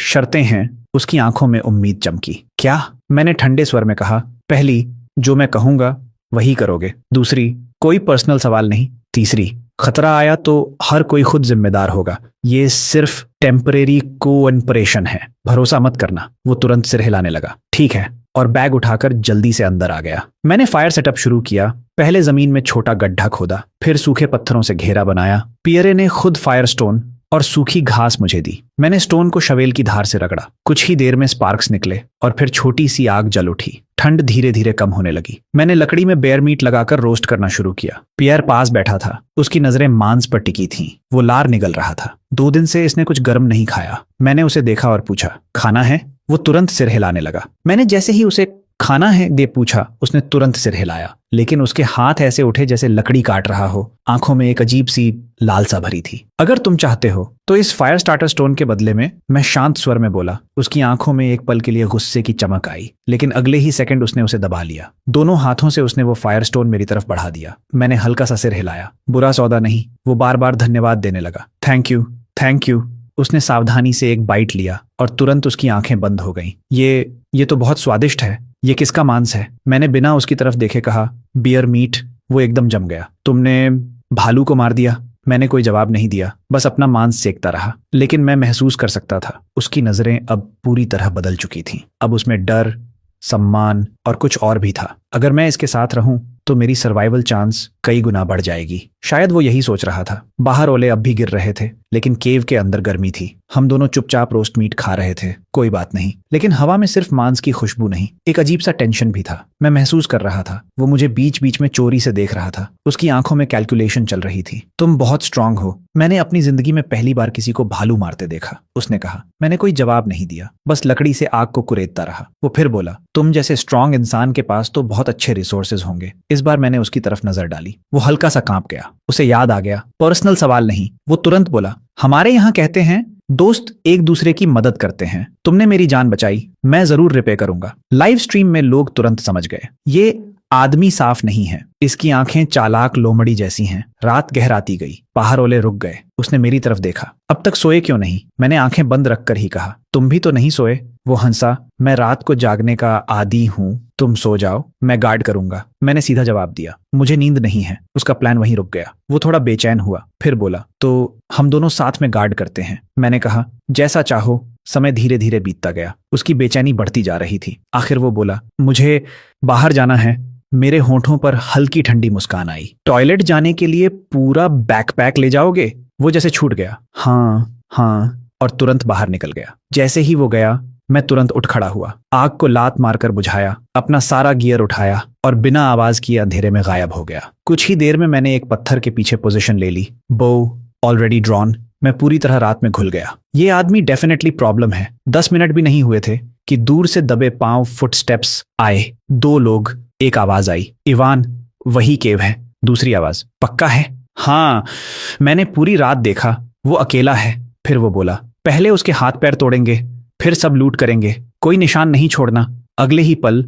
शर्तें हैं। उसकी आंखों में उम्मीद चमकी। क्या? मैंने ठंडे स्वर में कहा, पहली, जो मैं कहूंगा वही करोगे। दूसरी, कोई पर्सनल सवाल नहीं। तीसरी, खतरा आया तो हर कोई खुद जिम्मेदार होगा। ये सिर्फ टेम्परेरी कोऑपरेशन है, भरोसा मत करना। वो तुरंत सिर हिलाने लगा। ठीक है, और बैग उठाकर जल्दी से अंदर आ गया। मैंने फायर सेटअप शुरू किया। पहले जमीन में छोटा गड्ढा खोदा, फिर सूखे पत्थरों से घेरा बनाया। पियरे ने खुद फायर स्टोन और सूखी घास मुझे दी। मैंने स्टोन को शवेल की धार से रगड़ा। कुछ ही देर में स्पार्क्स निकले और फिर छोटी सी आग जल उठी। ठंड धीरे धीरे कम होने लगी। मैंने लकड़ी में बेयर मीट लगाकर रोस्ट करना शुरू किया। पियर पास बैठा था। उसकी नजरें मांस पर टिकी थीं। वो लार निगल रहा था। 2 दिन से इसने कुछ गर्म नहीं खाया। मैंने उसे देखा और पूछा, खाना है? वो तुरंत सिर हिलाने लगा। मैंने जैसे ही उसे खाना है दे पूछा, उसने तुरंत सिर हिलाया, लेकिन उसके हाथ ऐसे उठे जैसे लकड़ी काट रहा हो। आंखों में एक अजीब सी लालसा भरी थी। अगर तुम चाहते हो तो इस फायर स्टार्टर स्टोन के बदले में, मैं शांत स्वर में बोला। उसकी आंखों में एक पल के लिए गुस्से की चमक आई, लेकिन अगले ही सेकंड उसने उसे दबा लिया। दोनों हाथों से उसने वो फायर स्टोन मेरी तरफ बढ़ा दिया। मैंने हल्का सा सिर हिलाया। बुरा सौदा नहीं। वो बार बार धन्यवाद देने लगा। Thank you, thank you. उसने सावधानी से एक बाइट लिया और तुरंत उसकी आंखें बंद हो गईं। ये तो बहुत स्वादिष्ट है। ये किसका मांस है? मैंने बिना उसकी तरफ देखे कहा, बियर मीट। वो एकदम जम गया। तुमने भालू को मार दिया? मैंने कोई जवाब नहीं दिया, बस अपना मांस सेकता रहा। लेकिन मैं महसूस कर सकता था, उसकी नजरें अब पूरी तरह बदल चुकी थीं। अब उसमें डर, सम्मान और कुछ और भी था। अगर मैं इसके साथ रहूं तो मेरी सर्वाइवल चांस कई गुना बढ़ जाएगी। शायद वो यही सोच रहा था। बाहर ओले अब भी गिर रहे थे, लेकिन केव के अंदर गर्मी थी। हम दोनों चुपचाप रोस्ट मीट खा रहे थे। कोई बात नहीं, लेकिन हवा में सिर्फ मांस की खुशबू नहीं, एक अजीब सा टेंशन भी था। मैं महसूस कर रहा था वो मुझे बीच बीच में चोरी से देख रहा था। उसकी आंखों में कैलकुलेशन चल रही थी। तुम बहुत स्ट्रांग हो। मैंने अपनी जिंदगी में पहली बार किसी को भालू मारते देखा, उसने कहा। मैंने कोई जवाब नहीं दिया, बस लकड़ी से आग को कुरेदता रहा। वो फिर बोला, तुम जैसे स्ट्रांग इंसान के पास तो बहुत अच्छे रिसोर्सेज होंगे। इस बार मैंने उसकी तरफ नजर डाली। वो हल्का सा कांप गया। उसे याद आ गया, पर्सनल सवाल नहीं। वो तुरंत बोला, हमारे यहाँ कहते हैं दोस्त एक दूसरे की मदद करते हैं। तुमने मेरी जान बचाई, मैं जरूर रिपे करूंगा। लाइव स्ट्रीम में लोग तुरंत समझ गए, ये आदमी साफ नहीं है। इसकी आंखें चालाक लोमड़ी जैसी हैं। रात गहराती गई। बाहर ओले रुक गए। उसने मेरी तरफ देखा। अब तक सोए क्यों नहीं? मैंने आंखें बंद रखकर ही कहा। तुम भी तो नहीं सोए? वो हंसा। मैं रात को जागने का आदी हूं। तुम सो जाओ, मैं गार्ड करूंगा। मैंने सीधा जवाब दिया, मुझे नींद नहीं है। उसका प्लान वहीं रुक गया। वो थोड़ा बेचैन हुआ, फिर बोला, तो हम दोनों साथ में गार्ड करते हैं। मैंने कहा, जैसा चाहो। समय धीरे धीरे बीतता गया। उसकी बेचैनी बढ़ती जा रही थी। आखिर वो बोला, मुझे बाहर जाना है। मेरे होठों पर हल्की ठंडी मुस्कान आई। टॉयलेट जाने के लिए पूरा बैकपैक ले जाओगे? वो जैसे छूट गया। हाँ, और तुरंत बाहर निकल गया। जैसे ही वो गया, मैं तुरंत उठ खड़ा हुआ। आग को लात मारकर बुझाया, अपना सारा गियर उठाया और बिना आवाज किए अंधेरे में गायब हो गया। कुछ ही देर में मैंने एक पत्थर के पीछे पोजीशन ले ली। बो ऑलरेडी ड्रॉन। मैं पूरी तरह रात में घुल गया। ये आदमी डेफिनेटली प्रॉब्लम है। 10 मिनट भी नहीं हुए थे कि दूर से दबे पांव फुटस्टेप्स आए। 2 लोग। एक आवाज आई, इवान, वही केव है। दूसरी आवाज, पक्का है? हाँ, मैंने पूरी रात देखा। वो अकेला है। फिर वो बोला, पहले उसके हाथ पैर तोड़ेंगे, फिर सब लूट करेंगे, कोई निशान नहीं छोड़ना। अगले ही पल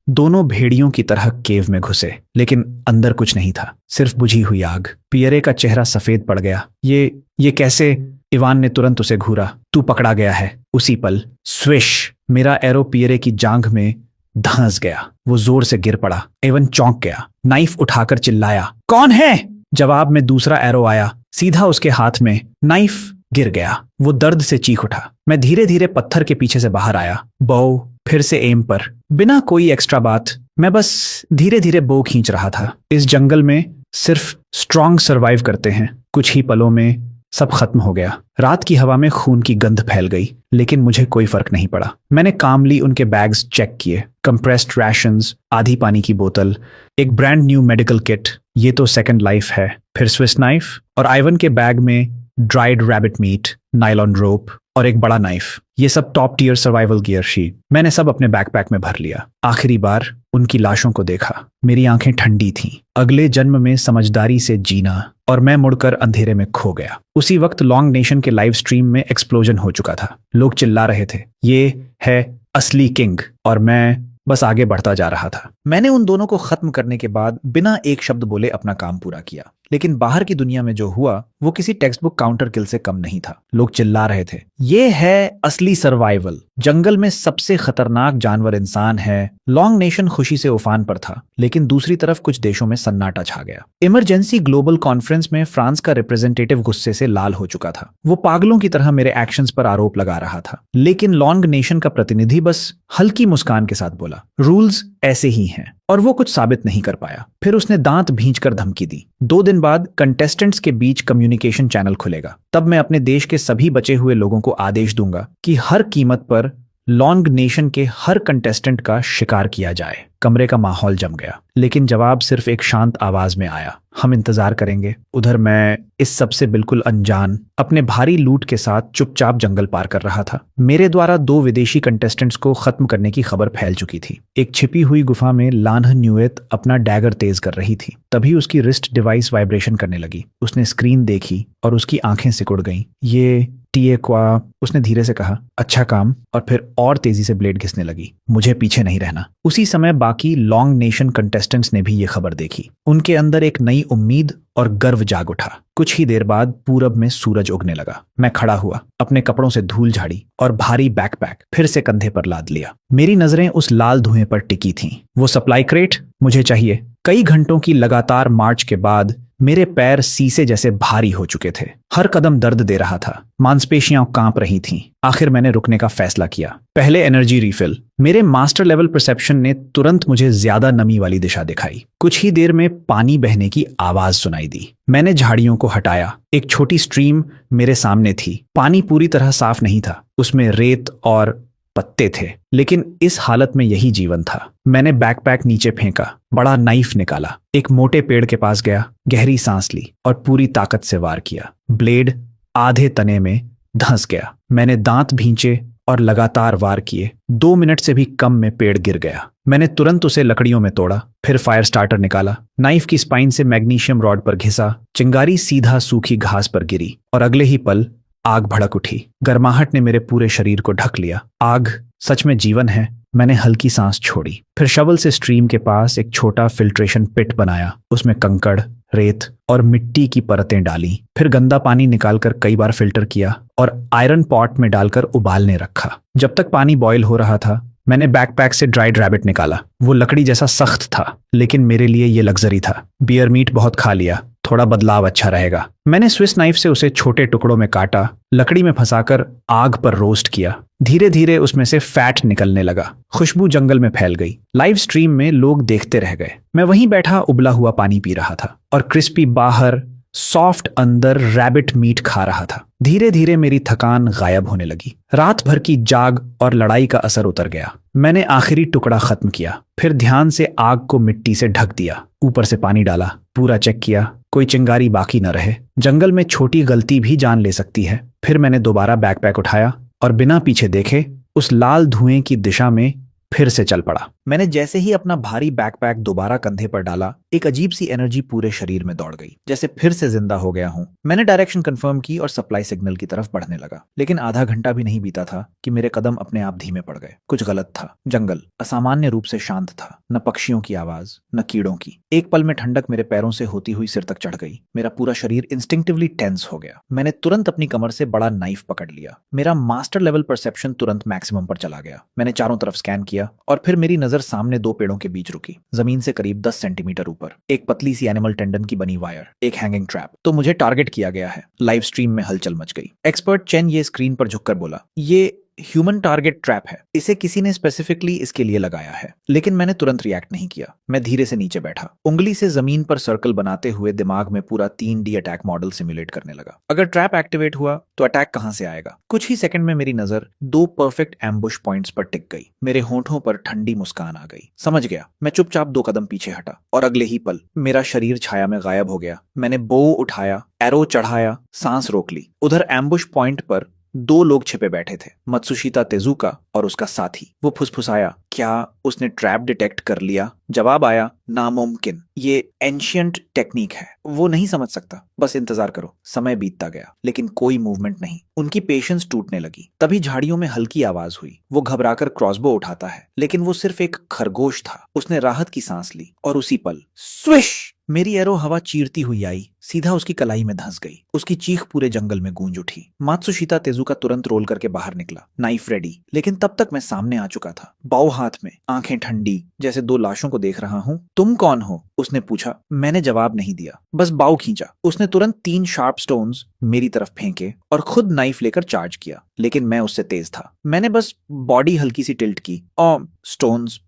दोनों भेड़ियों की तरह केव में घुसे, लेकिन अंदर कुछ नहीं था, सिर्फ बुझी हुई आग। पियरे का चेहरा सफेद पड़ गया। ये कैसे? इवान ने तुरंत उसे घूरा। तू पकड़ा गया है। उसी पल स्विश, मेरा एरो पियरे की जांघ में धंस गया। वो जोर से गिर पड़ा। एवन चौंक गया। नाइफ उठाकर चिल्लाया, कौन है? जवाब में दूसरा एरो आया, सीधा उसके हाथ में। नाइफ गिर गया। वो दर्द से चीख उठा। मैं धीरे धीरे पत्थर के पीछे से बाहर आया। बो फिर से एम पर, बिना कोई एक्स्ट्रा बात। मैं बस धीरे धीरे बो खींच रहा था। इस जंगल में सिर्फ स्ट्रांग सरवाइव करते हैं। कुछ ही पलों में सब खत्म हो गया। रात की हवा में खून की गंध फैल गई, लेकिन मुझे कोई फर्क नहीं पड़ा। मैंने कामली उनके बैग्स चेक किए। कंप्रेस्ड रैशंस, आधी पानी की बोतल, एक ब्रांड न्यू मेडिकल किट। ये तो सेकंड लाइफ है। फिर स्विस नाइफ और आइवन के बैग में dried rabbit meat, nylon rope और एक बड़ा नाइफ। ये सब top tier survival gear sheet. मैंने सब अपने बैकपैक में भर लिया। आखिरी बार उनकी लाशों को देखा, मेरी आंखें ठंडी थीं। अगले जन्म में समझदारी से जीना, और मैं मुड़कर अंधेरे में खो गया। उसी वक्त लॉन्ग नेशन के लाइव स्ट्रीम में एक्सप्लोजन हो चुका था। लोग चिल्ला रहे थे, ये है असली किंग, और मैं बस आगे बढ़ता जा रहा था। मैंने उन दोनों को खत्म करने के बाद बिना एक शब्द बोले अपना काम पूरा किया। लेकिन बाहर की दुनिया में जो हुआ वो किसी टेक्स्ट बुक काउंटर किल से कम नहीं था। लोग चिल्ला रहे थे, ये है असली सर्वाइवल। जंगल में सबसे खतरनाक जानवर इंसान है। लॉन्ग नेशन खुशी से उफान पर था, लेकिन दूसरी तरफ कुछ देशों में सन्नाटा छा गया। इमरजेंसी ग्लोबल कॉन्फ्रेंस में फ्रांस का रिप्रेजेंटेटिव गुस्से से लाल हो चुका था। वो पागलों की तरह मेरे एक्शंस पर आरोप लगा रहा था। लेकिन लॉन्ग नेशन का प्रतिनिधि बस हल्की मुस्कान के साथ बोला, रूल्स ऐसे ही हैं, और वो कुछ साबित नहीं कर पाया। फिर उसने दांत भींचकर धमकी दी, 2 दिन बाद कंटेस्टेंट्स के बीच कम्युनिकेशन चैनल खुलेगा। तब मैं अपने देश के सभी बचे हुए लोगों को आदेश दूंगा कि हर कीमत पर लॉन्ग नेशन के हर कंटेस्टेंट का शिकार किया जाए। कमरे का माहौल जम गया, लेकिन जवाब सिर्फ एक शांत आवाज में आया, हम इंतजार करेंगे। उधर मैं इस सब से बिल्कुल अनजान अपने भारी लूट के साथ चुपचाप जंगल पार कर रहा था। मेरे द्वारा 2 विदेशी कंटेस्टेंट्स को खत्म करने की खबर फैल चुकी थी। एक छिपी हुई गुफा में लान्ह न्यूएत अपना डैगर तेज कर रही थी। तभी उसकी रिस्ट डिवाइस वाइब्रेशन करने लगी। उसने स्क्रीन देखी और उसकी आंखें सिकुड़ गईं। ये टीए क्वा, उसने धीरे से कहा, अच्छा काम, और फिर और तेजी से ब्लेड घिसने लगी। मुझे पीछे नहीं रहना। उसी समय बाकी लॉन्ग नेशन कंटेस्टेंट्स ने भी ये खबर देखी। उनके अंदर एक नई उम्मीद और गर्व जाग उठा। कुछ ही देर बाद पूरब में सूरज उगने लगा। मैं खड़ा हुआ, अपने कपड़ों से धूल झाड़ी और भारी बैकपैक फिर से कंधे पर लाद लिया। मेरी नजरें उस लाल धुएं पर टिकी थीं। वो सप्लाई क्रेट मुझे चाहिए। कई घंटों की लगातार मार्च के बाद मेरे पैर शीशे जैसे भारी हो चुके थे। हर कदम दर्द दे रहा था, मांसपेशियां कांप रही थीं। आखिर मैंने रुकने का फैसला किया। पहले एनर्जी रिफिल। मेरे मास्टर लेवल परसेप्शन ने तुरंत मुझे ज्यादा नमी वाली दिशा दिखाई। कुछ ही देर में पानी बहने की आवाज सुनाई दी। मैंने झाड़ियों को हटाया। एक छोटी स्ट्रीम मेरे सामने थी। पानी पूरी तरह साफ नहीं था, उसमें रेत और पत्ते थे, लेकिन इस हालत में यही जीवन था। मैंने बैकपैक नीचे फेंका, बड़ा नाइफ निकाला, एक मोटे पेड़ के पास गया, गहरी सांस ली और पूरी ताकत से वार किया। ब्लेड आधे तने में धंस गया। मैंने दांत भींचे और लगातार वार किए। 2 मिनट से भी कम में पेड़ गिर गया। मैंने तुरंत उसे लकड़ियों में तोड़ा, फिर फायर स्टार्टर निकाला, नाइफ की स्पाइन से मैग्नीशियम रॉड पर घिसा। चिंगारी सीधा सूखी घास पर गिरी और अगले ही पल आग भड़क उठी। गर्माहट ने मेरे पूरे शरीर को ढक लिया। आग सच में जीवन है। मैंने हल्की सांस छोड़ी, फिर शवल से स्ट्रीम के पास एक छोटा फिल्ट्रेशन पिट बनाया। उसमें कंकड़, रेत और मिट्टी की परतें डाली। फिर गंदा पानी निकालकर कई बार फिल्टर किया और आयरन पॉट में डालकर उबालने रखा। जब तक पानी बॉयल हो रहा था, मैंने बैकपैक से ड्राइड रैबिट निकाला। वो लकड़ी जैसा सख्त था, लेकिन मेरे लिए ये लग्जरी था। बियर मीट बहुत खा लिया, थोड़ा बदलाव अच्छा रहेगा। मैंने स्विस नाइफ से उसे छोटे टुकड़ों में काटा, लकड़ी में फंसाकर आग पर रोस्ट किया। धीरे धीरे उसमें से फैट निकलने लगा। खुशबू जंगल में फैल गई। लाइव स्ट्रीम में लोग देखते रह गए। मैं वहीं बैठा उबला हुआ पानी पी रहा था और क्रिस्पी बाहर, सॉफ्ट अंदर रैबिट मीट खा रहा था। धीरे धीरे मेरी थकान गायब होने लगी। रात भर की जाग और लड़ाई का असर उतर गया। मैंने आखिरी टुकड़ा खत्म किया, फिर ध्यान से आग को मिट्टी से ढक दिया। ऊपर से पानी डाला, पूरा चेक किया, कोई चिंगारी बाकी न रहे। जंगल में छोटी गलती भी जान ले सकती है। फिर मैंने दोबारा बैकपैक उठाया और बिना पीछे देखे उस लाल धुएं की दिशा में फिर से चल पड़ा। मैंने जैसे ही अपना भारी बैकपैक दोबारा कंधे पर डाला, एक अजीब सी एनर्जी पूरे शरीर में दौड़ गई, जैसे फिर से जिंदा हो गया हूं। मैंने डायरेक्शन कंफर्म की और सप्लाई सिग्नल की तरफ बढ़ने लगा। लेकिन आधा घंटा भी नहीं बीता था कि मेरे कदम अपने आप धीमे पड़ गए। कुछ गलत था। जंगल असामान्य रूप से शांत था। न पक्षियों की आवाज, न कीड़ों की। एक पल में ठंडक मेरे पैरों से होती हुई सिर तक चढ़ गई। मेरा पूरा शरीर इंस्टिंक्टिवली टेंस हो गया। मैंने तुरंत अपनी कमर से बड़ा नाइफ पकड़ लिया। मेरा मास्टर लेवल परसेप्शन तुरंत मैक्सिमम पर चला गया। मैंने चारों तरफ स्कैन किया और फिर मेरी नजर सामने 2 पेड़ों के बीच रुकी। जमीन से करीब 10 सेंटीमीटर ऊपर एक पतली सी एनिमल टेंडन की बनी वायर, एक हैंगिंग ट्रैप। तो मुझे टारगेट किया गया है। लाइव स्ट्रीम में हलचल मच गई। एक्सपर्ट चेन ये स्क्रीन पर झुककर बोला, ये ह्यूमन टारगेट ट्रैप है। इसे किसी ने स्पेसिफिकली इसके लिए लगाया है। लेकिन मैंने तुरंत रिएक्ट नहीं किया। मैं धीरे से नीचे बैठा, उंगली से जमीन पर सर्कल बनाते हुए दिमाग में पूरा 3D अटैक मॉडल सिमुलेट करने लगा। अगर ट्रैप एक्टिवेट हुआ तो अटैक कहां से आएगा? कुछ ही सेकंड में मेरी नजर 2 परफेक्ट एम्बुश पॉइंट्स पर टिक गई। मेरे होंठों पर ठंडी मुस्कान आ गई। समझ गया। मैं चुपचाप 2 कदम पीछे हटा और अगले ही पल मेरा शरीर छाया में गायब हो गया। मैंने बो उठाया, एरो चढ़ाया, सांस रोक ली। उधर एम्बुश पॉइंट पर दो लोग छिपे बैठे थे, मत्सुशिता तेजुका और उसका साथी। वो फुसफुसाया, क्या उसने ट्रैप डिटेक्ट कर लिया? जवाब आया, नामुमकिन। ये एंशियंट टेक्निक है, वो नहीं समझ सकता। बस इंतजार करो। समय बीतता गया, लेकिन कोई मूवमेंट नहीं। उनकी पेशेंस टूटने लगी। तभी झाड़ियों में हल्की आवाज हुई। वो घबराकर क्रॉसबो उठाता है, लेकिन वो सिर्फ एक खरगोश था। उसने राहत की सांस ली और उसी पल स्विश! मेरी एरो हवा चीरती हुई आई, सीधा उसकी कलाई में धंस गई। उसकी चीख पूरे जंगल में गूंज उठी। मात्सुशिता तेजुका तुरंत रोल करके बाहर निकला, नाइफ रेडी। लेकिन तब तक मैं सामने आ चुका था, बाव हाथ में, आंखें ठंडी, जैसे दो लाशों को देख रहा हूँ। तुम कौन हो? उसने पूछा। मैंने जवाब नहीं दिया, बस बाव खींचा। उसने तुरंत 3 शार्प स्टोन्स मेरी तरफ फेंके और खुद नाइफ लेकर चार्ज किया, लेकिन मैं उससे तेज था। मैंने बस बॉडी हल्की सी टिल्ट की और स्टोन्स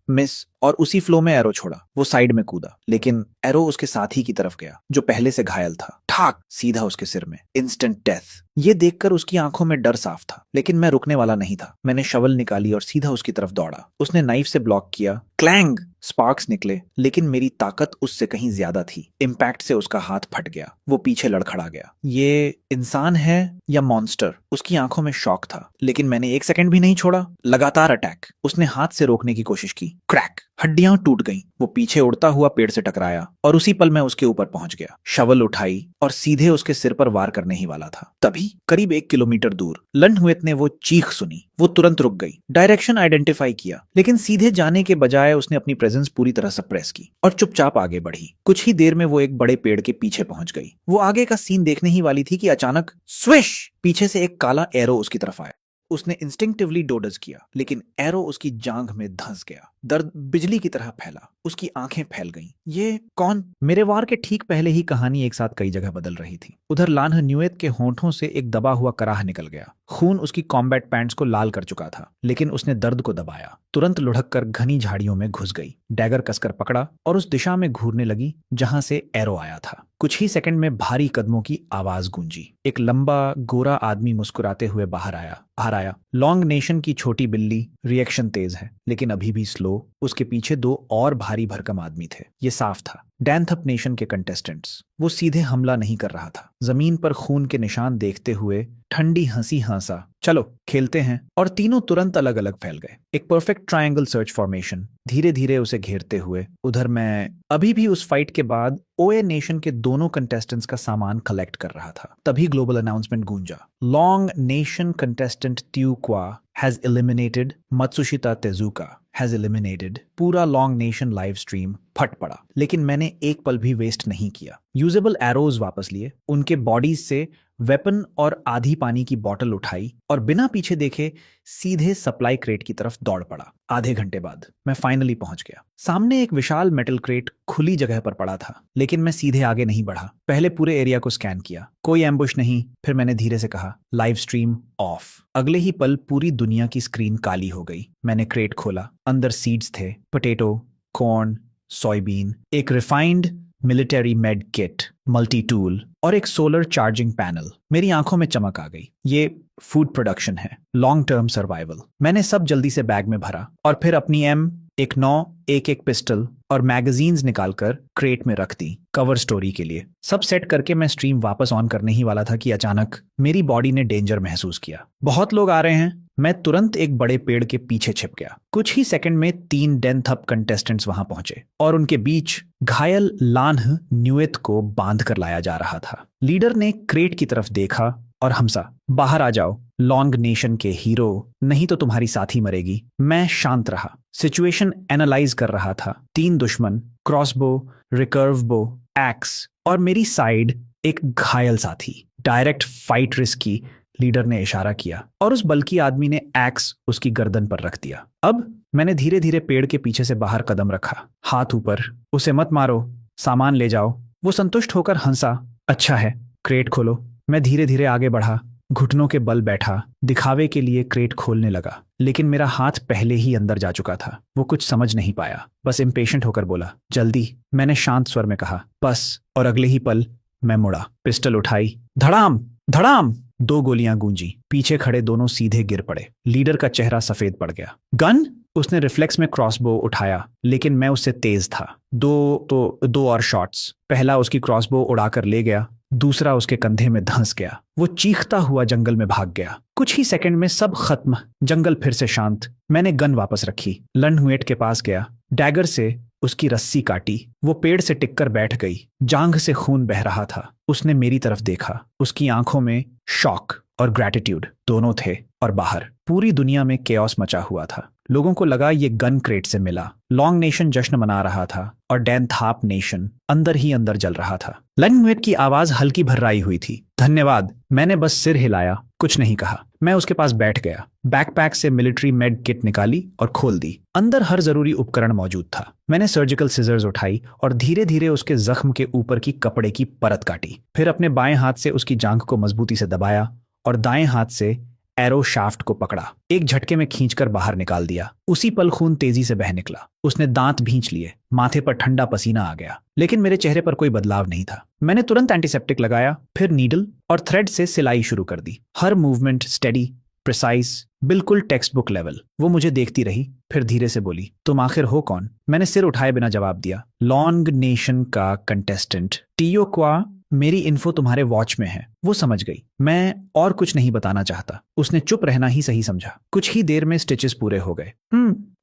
मिस, और उसी फ्लो में एरो छोड़ा। वो साइड में कूदा, लेकिन एरो उसके साथी की तरफ गया, जो पहले से घायल था। ठाक! सीधा उसके सिर में। Instant death. ये देखकर उसकी आंखों में डर साफ था, लेकिन मैं रुकने वाला नहीं था। मैंने शवल निकाली और सीधा उसकी तरफ दौड़ा। उसने नाइफ से ब्लॉक किया। क्लैंग! स्पार्क्स निकले, लेकिन मेरी ताकत उससे कहीं ज्यादा थी। इम्पैक्ट से उसका हाथ फट गया। वो पीछे लड़खड़ा गया। ये इंसान है या मॉन्स्टर? उसकी आंखों में शॉक था, लेकिन मैंने 1 सेकंड भी नहीं छोड़ा। लगातार अटैक। उसने हाथ से रोकने की कोशिश की। क्रैक! हड्डियां टूट गईं। वो पीछे उड़ता हुआ पेड़ से टकराया और उसी पल मैं उसके ऊपर पहुंच गया। शवल उठाई और सीधे उसके सिर पर वार करने ही वाला था। तभी करीब 1 किलोमीटर दूर लंढुएत ने वो चीख सुनी। वो तुरंत रुक गई, डायरेक्शन आइडेंटिफाई किया, लेकिन सीधे जाने के बजाय उसने अपनी प्रेजेंस पूरी तरह सप्रेस की और चुपचाप आगे बढ़ी। कुछ ही देर में वो एक बड़े पेड़ के पीछे पहुंच गई। वो आगे का सीन देखने ही वाली थी कि अचानक स्विश! पीछे से एक काला एरो उसकी तरफ आया। उसने इंस्टिंक्टिवली डोडज किया, लेकिन एरो उसकी जांघ में धंस गया। दर्द बिजली की तरह फैला। उसकी आंखें फैल गईं। ये कौन? मेरे वार के ठीक पहले ही कहानी एक साथ कई जगह बदल रही थी। उधर लान्हन्यूएत के होंठों से एक दबा हुआ कराह निकल गया। खून उसकी कॉम्बैट पैंट्स को लाल कर चुका था, लेकिन उसने दर्द को दबाया। तुरंत लुढ़क कर घनी झाड़ियों में घुस गई, डैगर कसकर पकड़ा और उस दिशा में घूरने लगी जहां से एरो आया था। कुछ ही सेकंड में भारी कदमों की आवाज गूंजी। एक लंबा गोरा आदमी मुस्कुराते हुए बाहर आया। लॉन्ग नेशन की छोटी बिल्ली। रिएक्शन तेज है, लेकिन अभी भी स्लो। उसके पीछे 2 और भारी भरकम आदमी थे। ये साफ था, डैनथप नेशन के कंटेस्टेंट्स। वो सीधे हमला नहीं कर रहा था। जमीन पर खून के निशान देखते हुए ठंडी हंसी हंसा। चलो खेलते हैं। और तीनों तुरंत अलग अलग फैल गए। एक परफेक्ट ट्रायंगल सर्च फॉर्मेशन, धीरे धीरे उसे घेरते हुए। उधर मैं अभी भी उस फाइट के बाद ओए नेशन के दोनों कंटेस्टेंट्स का सामान कलेक्ट कर रहा था। तभी ग्लोबल अनाउंसमेंट गूंजा। लॉन्ग नेशन कंटेस्टेंट त्यू क्वा has eliminated Matsushita Tezuka has eliminated. पूरा लॉन्ग नेशन लाइव स्ट्रीम फट पड़ा, लेकिन मैंने एक पल भी वेस्ट नहीं किया। यूजेबल एरोज वापस लिए, उनके बॉडीज से वेपन और आधी पानी की बोतल उठाई और बिना पीछे देखे सीधे सप्लाई क्रेट की तरफ दौड़ पड़ा। आधे घंटे बाद मैं फाइनली पहुंच गया। सामने एक विशाल मेटल क्रेट खुली जगह पर पड़ा था, लेकिन मैं सीधे आगे नहीं बढ़ा। पहले पूरे एरिया को स्कैन किया, कोई एम्बुश नहीं। फिर मैंने धीरे से कहा, लाइव स्ट्रीम ऑफ। अगले ही पल पूरी दुनिया की स्क्रीन काली हो गई। मैंने क्रेट खोला। अंदर सीड्स थे, पोटैटो, कॉर्न, सोयाबीन, एक refined military made kit, multi tool और एक सोलर चार्जिंग पैनल। मेरी आंखों में चमक आ गई। ये फूड प्रोडक्शन है, लॉन्ग टर्म सर्वाइवल। मैंने सब जल्दी से बैग में भरा और फिर अपनी M19, एक पिस्टल और मैगजीन्स निकालकर क्रेट में रख दी, कवर स्टोरी के लिए। सब सेट करके मैं स्ट्रीम वापस ऑन करने ही वाला था कि अचानक मेरी बॉडी ने डेंजर महसूस किया। बहुत लोग आ रहे हैं। मैं तुरंत एक बड़े पेड़ के पीछे छिप गया। कुछ ही सेकंड में 3 डेनथप कंटेस्टेंट्स वहां पहुंचे और उनके बीच घायल लान्हन्यूएत को बांध कर लाया जा रहा था। लीडर ने क्रेट की तरफ देखा और हमसा, बाहर आ जाओ लॉन्ग नेशन के हीरो, नहीं तो तुम्हारी साथी मरेगी। मैं शांत रहा, सिचुएशन एनालाइज कर रहा था। 3 दुश्मन, क्रॉसबो, रिकर्व बो, एक्स और मेरी साइड एक घायल साथी। डायरेक्ट फाइट रिस्क की। लीडर ने इशारा किया और उस बल्कि आदमी ने एक्स उसकी गर्दन पर रख दिया। अब मैंने धीरे धीरे पेड़ के पीछे से बाहर कदम रखा, हाथ ऊपर। उसे मत मारो, सामान ले जाओ। वो संतुष्ट होकर हंसा। अच्छा है, क्रेट खोलो। मैं धीरे धीरे आगे बढ़ा, घुटनों के बल बैठा, दिखावे के लिए क्रेट खोलने लगा, लेकिन मेरा हाथ पहले ही अंदर जा चुका था। वो कुछ समझ नहीं पाया, बस इम्पेशेंट होकर बोला, जल्दी। मैंने शांत स्वर में कहा, बस। और अगले ही पल मैं मुड़ा, पिस्टल उठाई, धड़ाम धड़ाम। 2 गोलियां गूंजी। पीछे खड़े दोनों सीधे गिर पड़े। लीडर का चेहरा सफेद पड़ गया। गन? उसने रिफ्लेक्स में क्रॉसबो उठाया, लेकिन मैं उससे तेज था। दो और शॉट्स। पहला उसकी क्रॉसबो उड़ाकर ले गया, दूसरा उसके कंधे में धंस गया। वो चीखता हुआ जंगल में भाग गया। कुछ ही सेकंड में सब खत्म, जंगल फिर से शांत। मैंने गन वापस रखी, लंढुएट के पास गया, डैगर से उसकी रस्सी काटी। वो पेड़ से टिककर बैठ गई, जांघ से खून बह रहा था। उसने मेरी तरफ देखा, उसकी आंखों में शॉक और ग्रैटिट्यूड दोनों थे। और बाहर पूरी दुनिया में केओस मचा हुआ था। लोगों को लगा ये गन क्रेट से मिला। लॉन्ग नेशन जश्न मना रहा था और डैन थाप नेशन अंदर ही अंदर जल रहा था। लंगवेट की आवाज हल्की भर्राई हुई थी। धन्यवाद। मैंने बस सिर हिलाया, कुछ नहीं कहा। मैं उसके पास बैठ गया, बैकपैक से मिलिट्री मेड किट निकाली और खोल दी। अंदर हर जरूरी उपकरण मौजूद था। मैंने सर्जिकल सिजर्स उठाई और धीरे धीरे उसके जख्म के ऊपर की कपड़े की परत काटी। फिर अपने बाएं हाथ से उसकी जांघ को मजबूती से दबाया और दाएं हाथ से एरो शाफ्ट को पकड़ा। एक झटके में खींचकर बाहर निकाल दिया। उसी पल खून तेजी से बह निकला। उसने दांत भींच लिए, माथे पर ठंडा पसीना आ गया, लेकिन मेरे चेहरे पर कोई बदलाव नहीं था। मैंने तुरंत एंटीसेप्टिक लगाया, फिर नीडल और थ्रेड से सिलाई शुरू कर दी। हर मूवमेंट स्टेडी, प्रिसाइज, बिल्कुल टेक्स्ट बुक लेवल। वो मुझे देखती रही, फिर धीरे से बोली, तुम आखिर हो कौन? मैंने सिर उठाए बिना जवाब दिया। लॉन्ग नेशन का कंटेस्टेंट टियो क्वा। मेरी इन्फो तुम्हारे वॉच में है। वो समझ गई। मैं और कुछ नहीं बताना चाहता। उसने चुप रहना ही सही समझा। कुछ ही देर में स्टिचेस पूरे हो गए।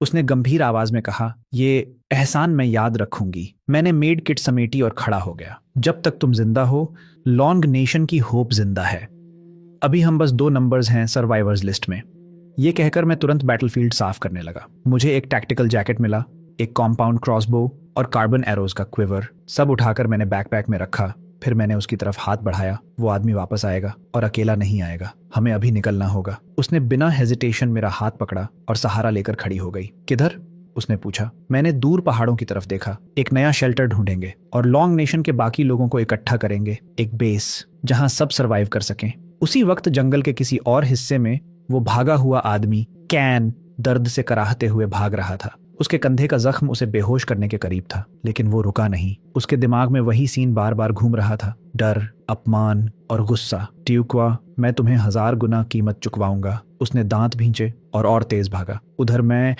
उसने गंभीर आवाज में कहा, ये एहसान मैं याद रखूंगी। मैंने मेड किट समेटी और खड़ा हो गया। जब तक तुम जिंदा हो, लॉन्ग नेशन की होप जिंदा है। अभी हम बस 2 नंबर्स हैं सर्वाइवर्स लिस्ट में। ये कहकर मैं तुरंत बैटलफील्ड साफ करने लगा। मुझे एक टैक्टिकल जैकेट मिला, एक कॉम्पाउंड क्रॉसबो और कार्बन एरोज का क्विवर। सब उठाकर मैंने बैकपैक में रखा। फिर मैंने उसकी तरफ हाथ बढ़ाया। वो आदमी वापस आएगा और अकेला नहीं आएगा। हमें अभी निकलना होगा। उसने बिना हेजिटेशन मेरा हाथ पकड़ा और सहारा लेकर खड़ी हो गई। किधर? उसने पूछा। मैंने दूर पहाड़ों की तरफ देखा। एक नया शेल्टर ढूंढेंगे और लॉन्ग नेशन के बाकी लोगों को इकट्ठा करेंगे, एक बेस जहां सब सर्वाइव कर सकें। उसी वक्त जंगल के किसी और हिस्से में वो भागा हुआ आदमी कैन दर्द से कराहते हुए भाग रहा था। उसके कंधे का जख्म उसे बेहोश करने के करीब था, लेकिन वो रुका नहीं। उसके दिमाग में वही सीन बार बार घूम रहा था, डर, अपमान और गुस्सा। ट्यूक्वा, मैं तुम्हें 1000 गुना कीमत चुकवाऊंगा। उसने दांत भींचे और तेज भागा। उधर मैं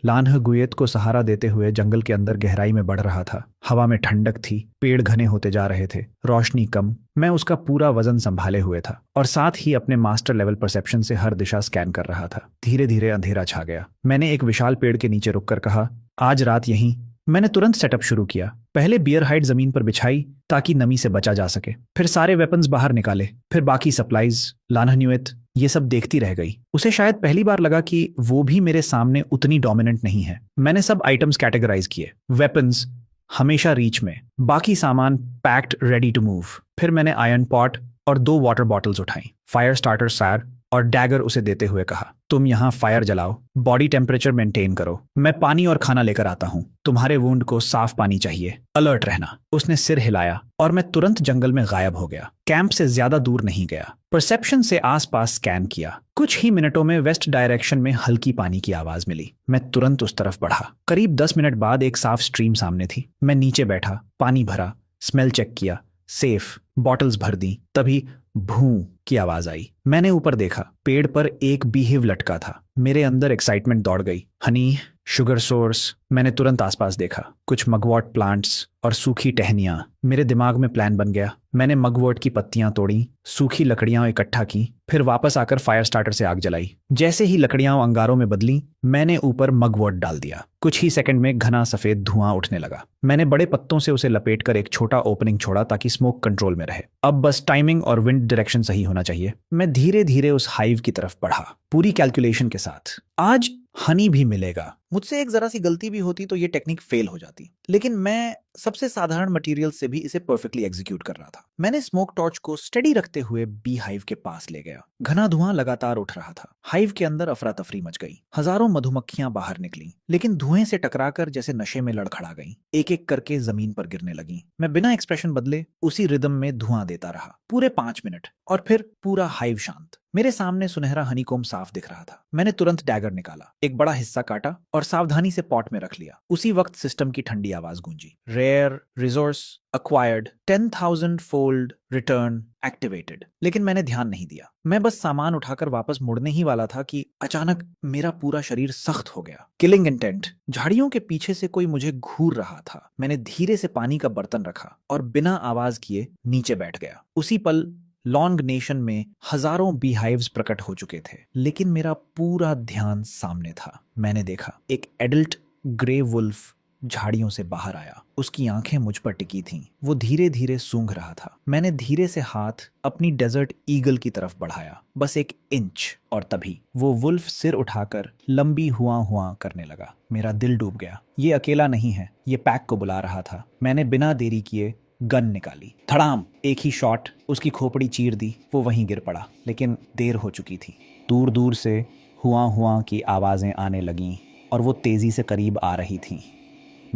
लान्ह गुयत को सहारा देते हुए जंगल के अंदर गहराई में बढ़ रहा था। हवा में ठंडक थी, पेड़ घने होते जा रहे थे, रोशनी कम। मैं उसका पूरा वजन संभाले हुए था और साथ ही अपने मास्टर लेवल परसेप्शन से हर दिशा स्कैन कर रहा था। धीरे धीरे अंधेरा छा गया। मैंने एक विशाल पेड़ के नीचे रुककर कहा, आज रात यहीं। मैंने तुरंत सेटअप शुरू किया। पहले बियर हाइड जमीन पर बिछाई ताकि नमी से बचा जा सके। फिर सारे वेपन्स बाहर निकाले, फिर बाकी सप्लाईज। लान्हन्युएत ये सब देखती रह गई। उसे शायद पहली बार लगा कि वो भी मेरे सामने उतनी डोमिनेंट नहीं है। मैंने सब आइटम्स कैटेगराइज किए। वेपन्स हमेशा रीच में, बाकी सामान पैक्ड रेडी टू मूव। फिर मैंने आयरन पॉट और 2 वाटर बॉटल्स उठाई। फायर स्टार्टर सैर और डैगर उसे देते हुए कहा, तुम यहाँ फायर जलाओ, बॉडी टेम्परेचर मेंटेन करो। मैं पानी और खाना लेकर आता हूँ। तुम्हारे वुंड को साफ पानी चाहिए, अलर्ट रहना। उसने सिर हिलाया और मैं तुरंत जंगल में गायब हो गया। कैंप से ज्यादा दूर नहीं गया। परसेप्शन से आसपास स्कैन किया। कुछ ही मिनटों में वेस्ट डायरेक्शन में हल्की पानी की आवाज मिली। मैं तुरंत उस तरफ बढ़ा। करीब 10 मिनट बाद एक साफ स्ट्रीम सामने थी। मैं नीचे बैठा, पानी भरा, स्मेल चेक किया, सेफ। बॉटल्स भर दी। तभी भूं की आवाज आई। मैंने ऊपर देखा, पेड़ पर एक बीहिव लटका था। मेरे अंदर एक्साइटमेंट दौड़ गई। Honey, sugar source. मैंने तुरंत आसपास देखा, कुछ मगवॉट प्लांट्स और सूखी टहनियां। मेरे दिमाग में प्लान बन गया। मैंने मगवॉट की पत्तियां तोड़ी, सूखी लकड़ियां इकट्ठा की, फिर वापस आकर फायर स्टार्टर से आग जलाई। जैसे ही लकड़ियां अंगारों में बदली, मैंने ऊपर मगवॉट डाल दिया। कुछ ही सेकंड में घना सफेद धुआं उठने लगा। मैंने बड़े पत्तों से उसे लपेटकर एक छोटा ओपनिंग छोड़ा ताकि स्मोक कंट्रोल में रहे। अब बस टाइमिंग और विंड डायरेक्शन सही होना चाहिए। मैं धीरे धीरे उस हाइव की तरफ बढ़ा, पूरी कैलकुलेशन के साथ। आज हनी भी मिलेगा। मुझसे एक जरा सी गलती भी होती तो ये टेक्निक फेल हो जाती, लेकिन मैं सबसे साधारण मटेरियल से भी इसे परफेक्टली एग्जीक्यूट कर रहा था। मैंने स्मोक टॉर्च को स्टेडी रखते हुए बी हाइव के पास ले गया। घना धुआं लगातार उठ रहा था। हाइव के अंदर अफरा तफरी मच गई। हजारों मधुमक्खियां बाहर निकली, लेकिन धुएं से टकराकर जैसे नशे में लड़खड़ा गईं। एक एक करके जमीन पर गिरने लगी। मैं बिना एक्सप्रेशन बदले उसी रिदम में धुआं देता रहा पूरे 5 मिनट, और फिर पूरा हाइव शांत। मेरे सामने सुनहरा हनीकॉम्ब साफ दिख रहा था। मैंने तुरंत डैगर निकाला, एक बड़ा हिस्सा काटा और और सावधानी से पॉट में रख लिया। उसी वक्त सिस्टम की ठंडी आवाज गूंजी, rare resource acquired 10,000 fold return activated। लेकिन मैंने ध्यान नहीं दिया। मैं बस सामान उठाकर वापस मुड़ने ही वाला था कि अचानक मेरा पूरा शरीर सख्त हो गया। Killing intent. झाड़ियों के पीछे से कोई मुझे घूर रहा था। मैंने धीरे से पानी का बर्तन रखा और बिना आवाज किए नीचे बैठ गया। उसी पल लॉन्ग नेशन में हजारों बीहाइव्स प्रकट हो चुके थे, लेकिन मेरा पूरा ध्यान सामने था। मैंने देखा एक एडल्ट ग्रे वुल्फ झाड़ियों से बाहर आया। उसकी आंखें मुझ पर टिकी थीं। वो धीरे धीरे सूंघ रहा था। मैंने धीरे से हाथ अपनी डेजर्ट ईगल की तरफ बढ़ाया, बस 1 इंच, और तभी वो वुल्फ सिर उठाकर लंबी हुआ हुआ करने लगा। मेरा दिल डूब गया। ये अकेला नहीं है, ये पैक को बुला रहा था। मैंने बिना देरी किए गन निकाली। धड़ाम, एक ही शॉट उसकी खोपड़ी चीर दी। वो वहीं गिर पड़ा, लेकिन देर हो चुकी थी। दूर दूर से हुआ की आवाजें आने लगीं और वो तेजी से करीब आ रही थीं।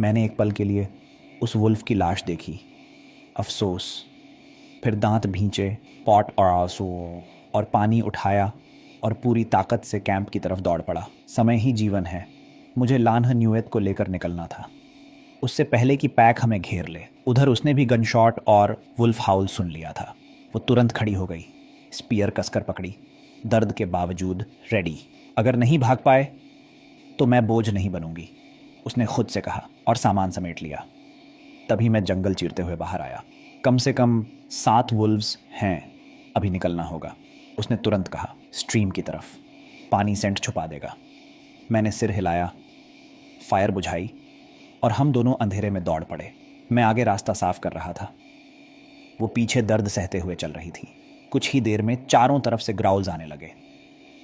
मैंने एक पल के लिए उस वुल्फ की लाश देखी, अफसोस, फिर दांत भींचे, पॉट और आंसू और पानी उठाया और पूरी ताकत से कैंप की तरफ दौड़ पड़ा। समय ही जीवन है। मुझे लान्ह न्यूएत को लेकर निकलना था, उससे पहले कि पैक हमें घेर ले। उधर उसने भी गन शॉट और वुल्फ हाउल सुन लिया था। वो तुरंत खड़ी हो गई, स्पीयर कसकर पकड़ी, दर्द के बावजूद रेडी। अगर नहीं भाग पाए तो मैं बोझ नहीं बनूंगी, उसने खुद से कहा, और सामान समेट लिया। तभी मैं जंगल चीरते हुए बाहर आया। कम से कम 7 वुल्व्स हैं, अभी निकलना होगा, उसने तुरंत कहा। स्ट्रीम की तरफ, पानी सेंट छुपा देगा। मैंने सिर हिलाया, फायर बुझाई और हम दोनों अंधेरे में दौड़ पड़े। मैं आगे रास्ता साफ कर रहा था, वो पीछे दर्द सहते हुए चल रही थी। कुछ ही देर में चारों तरफ से ग्राउल्स आने लगे।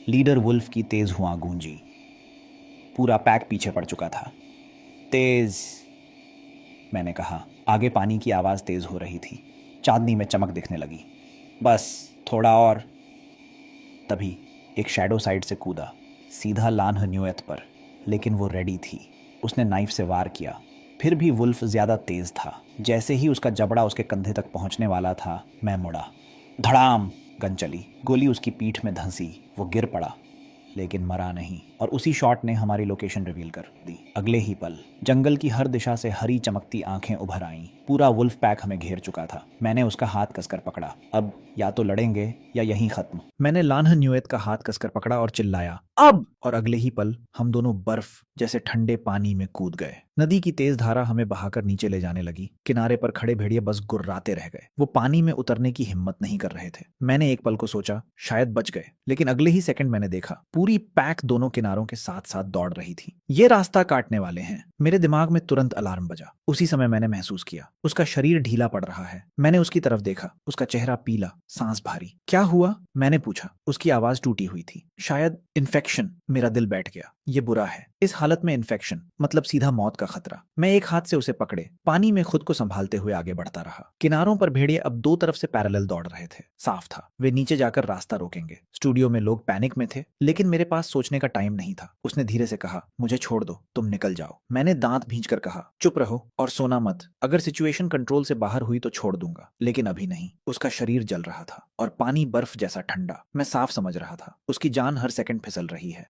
लीडर वुल्फ की तेज हुआ गूंजी। पूरा पैक पीछे पड़ चुका था। तेज, मैंने कहा। आगे पानी की आवाज़ तेज हो रही थी। चांदनी में चमक दिखने लगी। बस थोड़ा और। तभी एक शैडो साइड से कूदा, सीधा लान्ह न्यूएत पर, लेकिन वो रेडी थी। उसने नाइफ से वार किया। फिर भी वुल्फ ज़्यादा तेज था। जैसे ही उसका जबड़ा उसके कंधे तक पहुंचने वाला था, मैं मुड़ा। धड़ाम, गन चली। गोली उसकी पीठ में धंसी। वो गिर पड़ा, लेकिन मरा नहीं, और उसी शॉट ने हमारी लोकेशन रिवील कर दी। अगले ही पल जंगल की हर दिशा से हरी चमकती आंखें उभर आईं। पूरा वुल्फ पैक हमें घेर चुका था। मैंने उसका हाथ कसकर पकड़ा। अब या तो लड़ेंगे या यहीं खत्म। मैंने लान्ह न्यूएत का हाथ कसकर पकड़ा और चिल्लाया, अब! और अगले ही पल हम दोनों बर्फ जैसे ठंडे पानी में कूद गए। नदी की तेज धारा हमें बहाकर नीचे ले जाने लगी। किनारे पर खड़े भेड़िए बस गुर्राते रह गए। वो पानी में उतरने की हिम्मत नहीं कर रहे थे। मैंने एक पल को सोचा शायद बच गए, लेकिन अगले ही सेकंड मैंने देखा पूरी पैक दोनों किनारों के साथ साथ दौड़ रही थी। ये रास्ता काटने वाले हैं। मेरे दिमाग में तुरंत अलार्म बजा। उसी समय मैंने महसूस किया उसका शरीर ढीला पड़ रहा है। मैंने उसकी तरफ देखा, उसका चेहरा पीला, सांस भारी। क्या हुआ? मैंने पूछा। उसकी आवाज टूटी हुई थी। शायद इन्फेक्शन। मेरा दिल बैठ गया। ये बुरा है। इस हालत में इन्फेक्शन मतलब सीधा मौत का खतरा। मैं एक हाथ से उसे पकड़े पानी में खुद को संभालते हुए आगे बढ़ता रहा। किनारों पर भेड़िए अब 2 तरफ से पैरेलल दौड़ रहे थे। साफ था वे नीचे जाकर रास्ता रोकेंगे। स्टूडियो में लोग पैनिक में थे, लेकिन मेरे पास सोचने का टाइम नहीं था। उसने धीरे से कहा, मुझे छोड़ दो, तुम निकल जाओ। मैंने दांत भींचकर कहा, चुप रहो और सोना मत। अगर सिचुएशन कंट्रोल से बाहर हुई तो छोड़ दूंगा, लेकिन अभी नहीं। उसका शरीर जल रहा था और पानी बर्फ जैसा ठंडा। मैं साफ समझ रहा था उसकी जान हर सेकंड फिसल रही है।